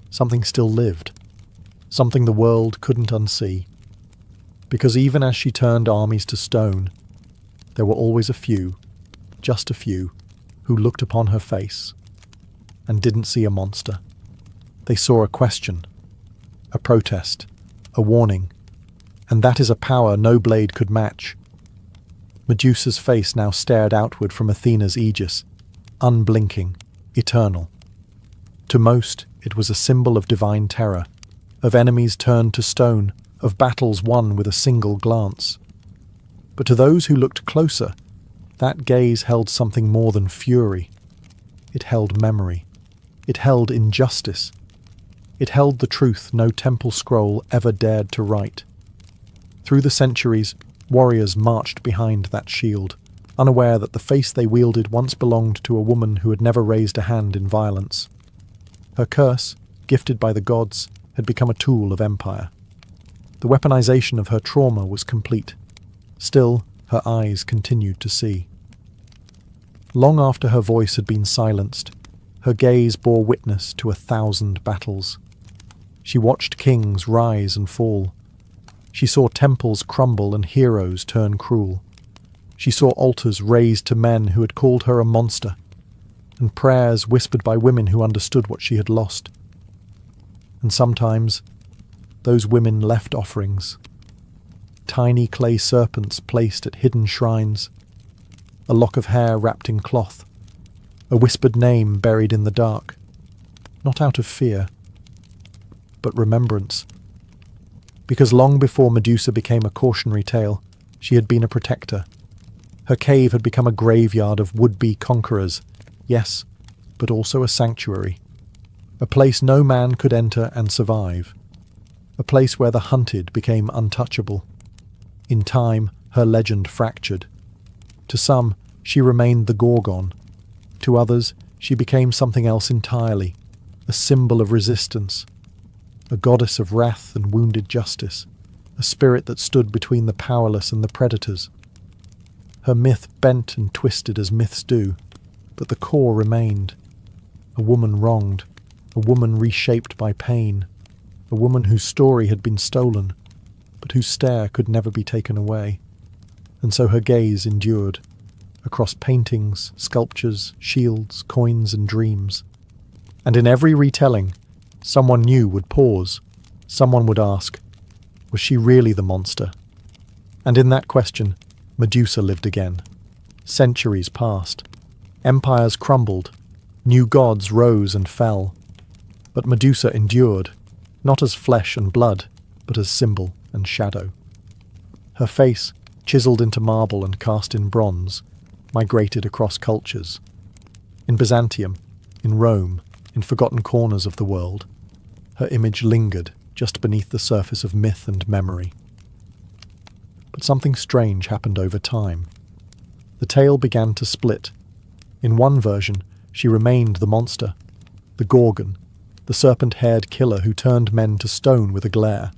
something still lived, something the world couldn't unsee. Because even as she turned armies to stone, there were always a few, just a few, who looked upon her face and didn't see a monster. They saw a question, a protest, a warning, and that is a power no blade could match. Medusa's face now stared outward from Athena's aegis, unblinking, eternal. To most, it was a symbol of divine terror, of enemies turned to stone, of battles won with a single glance. But to those who looked closer, that gaze held something more than fury. It held memory. It held injustice. It held the truth no temple scroll ever dared to write. Through the centuries, Warriors marched behind that shield, unaware that the face they wielded once belonged to a woman who had never raised a hand in violence. Her curse, gifted by the gods, had become a tool of empire. The weaponization of her trauma was complete. Still, her eyes continued to see. Long after her voice had been silenced, her gaze bore witness to 1,000 battles. She watched kings rise and fall. She saw temples crumble and heroes turn cruel. She saw altars raised to men who had called her a monster, and prayers whispered by women who understood what she had lost. And sometimes, those women left offerings. Tiny clay serpents placed at hidden shrines, a lock of hair wrapped in cloth, a whispered name buried in the dark, not out of fear, but remembrance. Because long before Medusa became a cautionary tale, she had been a protector. Her cave had become a graveyard of would-be conquerors, yes, but also a sanctuary, a place no man could enter and survive, a place where the hunted became untouchable. In time, her legend fractured. To some, she remained the Gorgon. To others, she became something else entirely, a symbol of resistance, a goddess of wrath and wounded justice, a spirit that stood between the powerless and the predators. Her myth bent and twisted as myths do, but the core remained. A woman wronged, a woman reshaped by pain, a woman whose story had been stolen, but whose stare could never be taken away. And so her gaze endured, across paintings, sculptures, shields, coins, and dreams. And in every retelling, someone new would pause. Someone would ask, was she really the monster? And in that question, Medusa lived again. Centuries passed. Empires crumbled. New gods rose and fell. But Medusa endured, not as flesh and blood, but as symbol and shadow. Her face, chiseled into marble and cast in bronze, migrated across cultures. In Byzantium, in Rome, in forgotten corners of the world, her image lingered just beneath the surface of myth and memory. But something strange happened over time. The tale began to split. In one version, she remained the monster, the Gorgon, the serpent-haired killer who turned men to stone with a glare.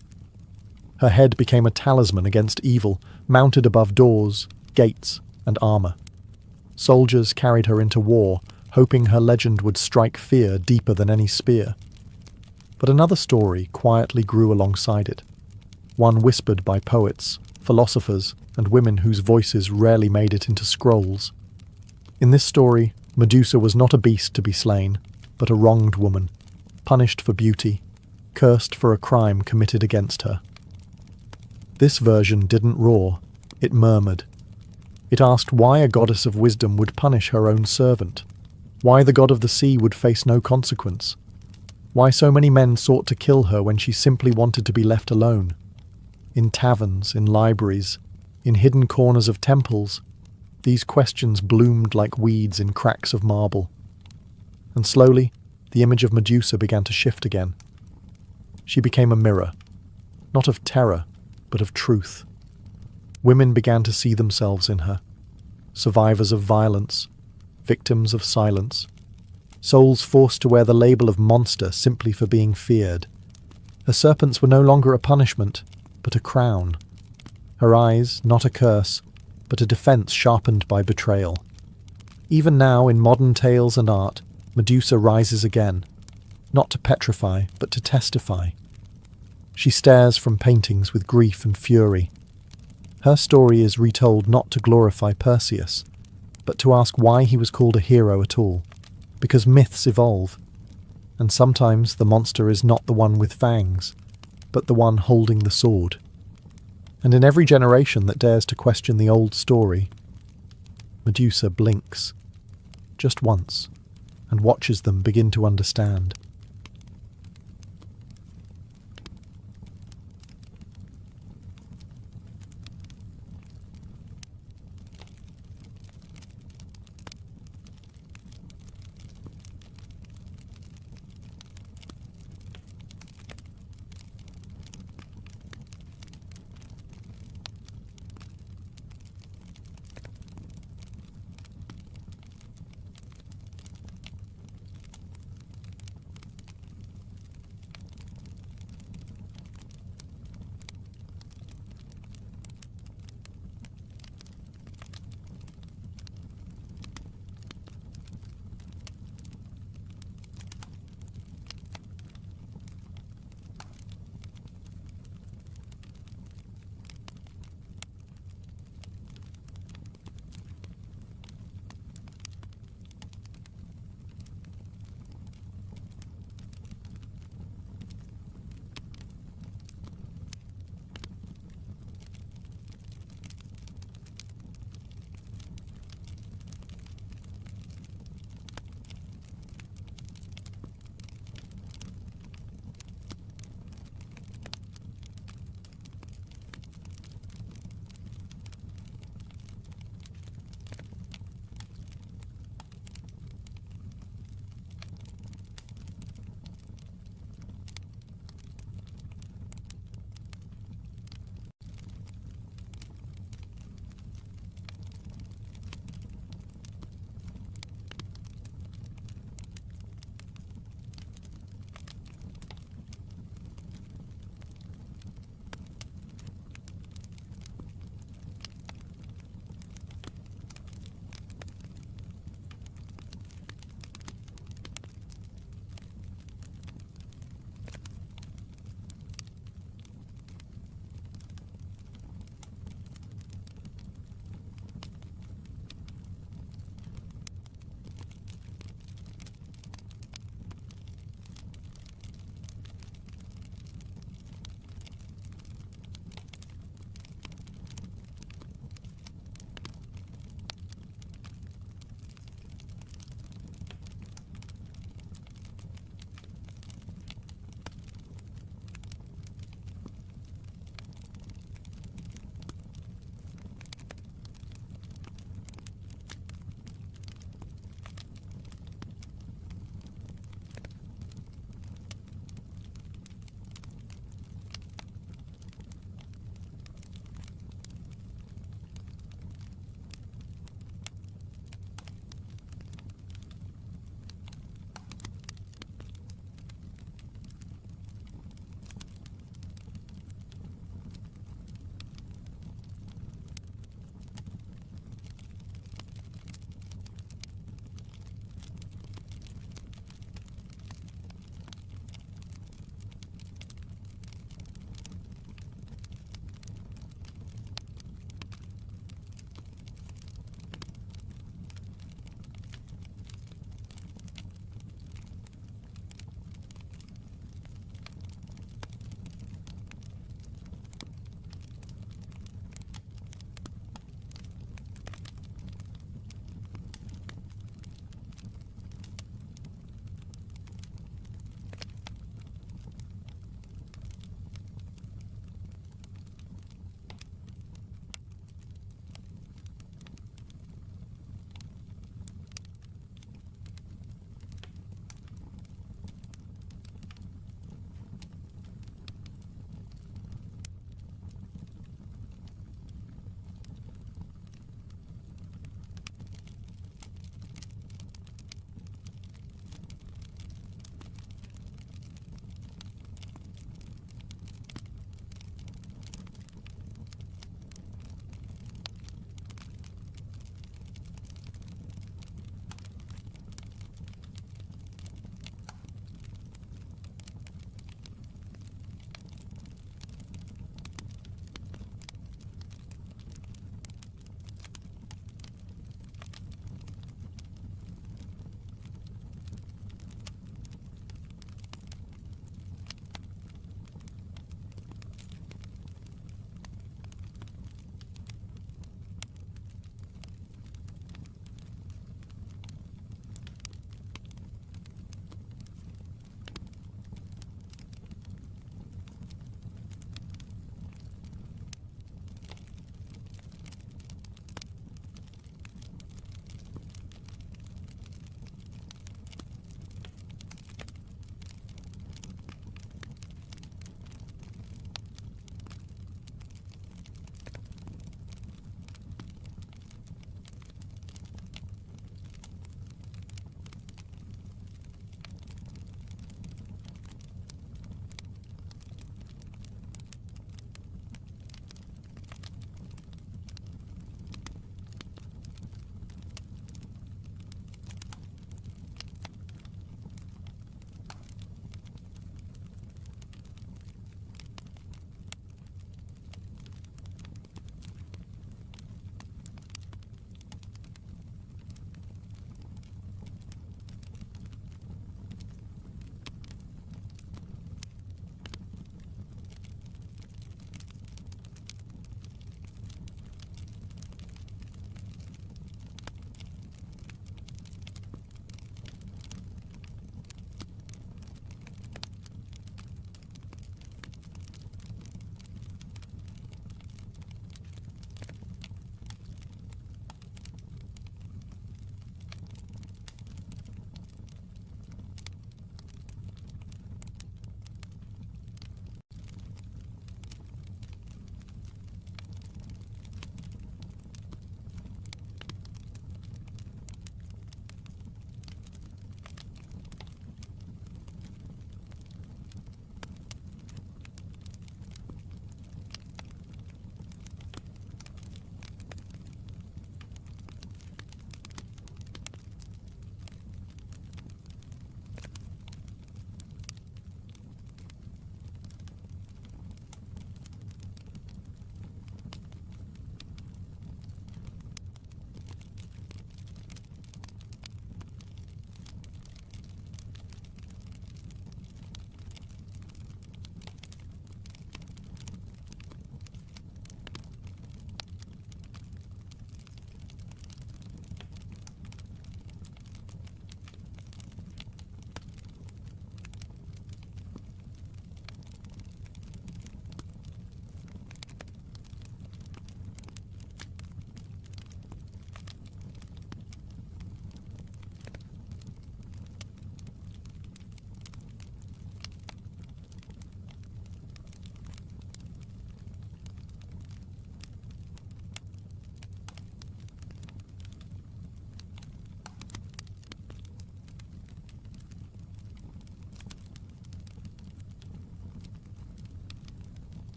Her head became a talisman against evil, mounted above doors, gates, and armor. Soldiers carried her into war, hoping her legend would strike fear deeper than any spear. But another story quietly grew alongside it, one whispered by poets, philosophers, and women whose voices rarely made it into scrolls. In this story, Medusa was not a beast to be slain, but a wronged woman, punished for beauty, cursed for a crime committed against her. This version didn't roar, it murmured. It asked why a goddess of wisdom would punish her own servant, why the god of the sea would face no consequence, why so many men sought to kill her when she simply wanted to be left alone. In taverns, in libraries, in hidden corners of temples, these questions bloomed like weeds in cracks of marble. And slowly, the image of Medusa began to shift again. She became a mirror, not of terror, but of truth. Women began to see themselves in her, survivors of violence, victims of silence, souls forced to wear the label of monster simply for being feared. Her serpents were no longer a punishment, but a crown. Her eyes, not a curse, but a defense sharpened by betrayal. Even now, in modern tales and art, Medusa rises again, not to petrify, but to testify. She stares from paintings with grief and fury. Her story is retold not to glorify Perseus, but to ask why he was called a hero at all, because myths evolve, and sometimes the monster is not the one with fangs, but the one holding the sword. And in every generation that dares to question the old story, Medusa blinks, just once, and watches them begin to understand.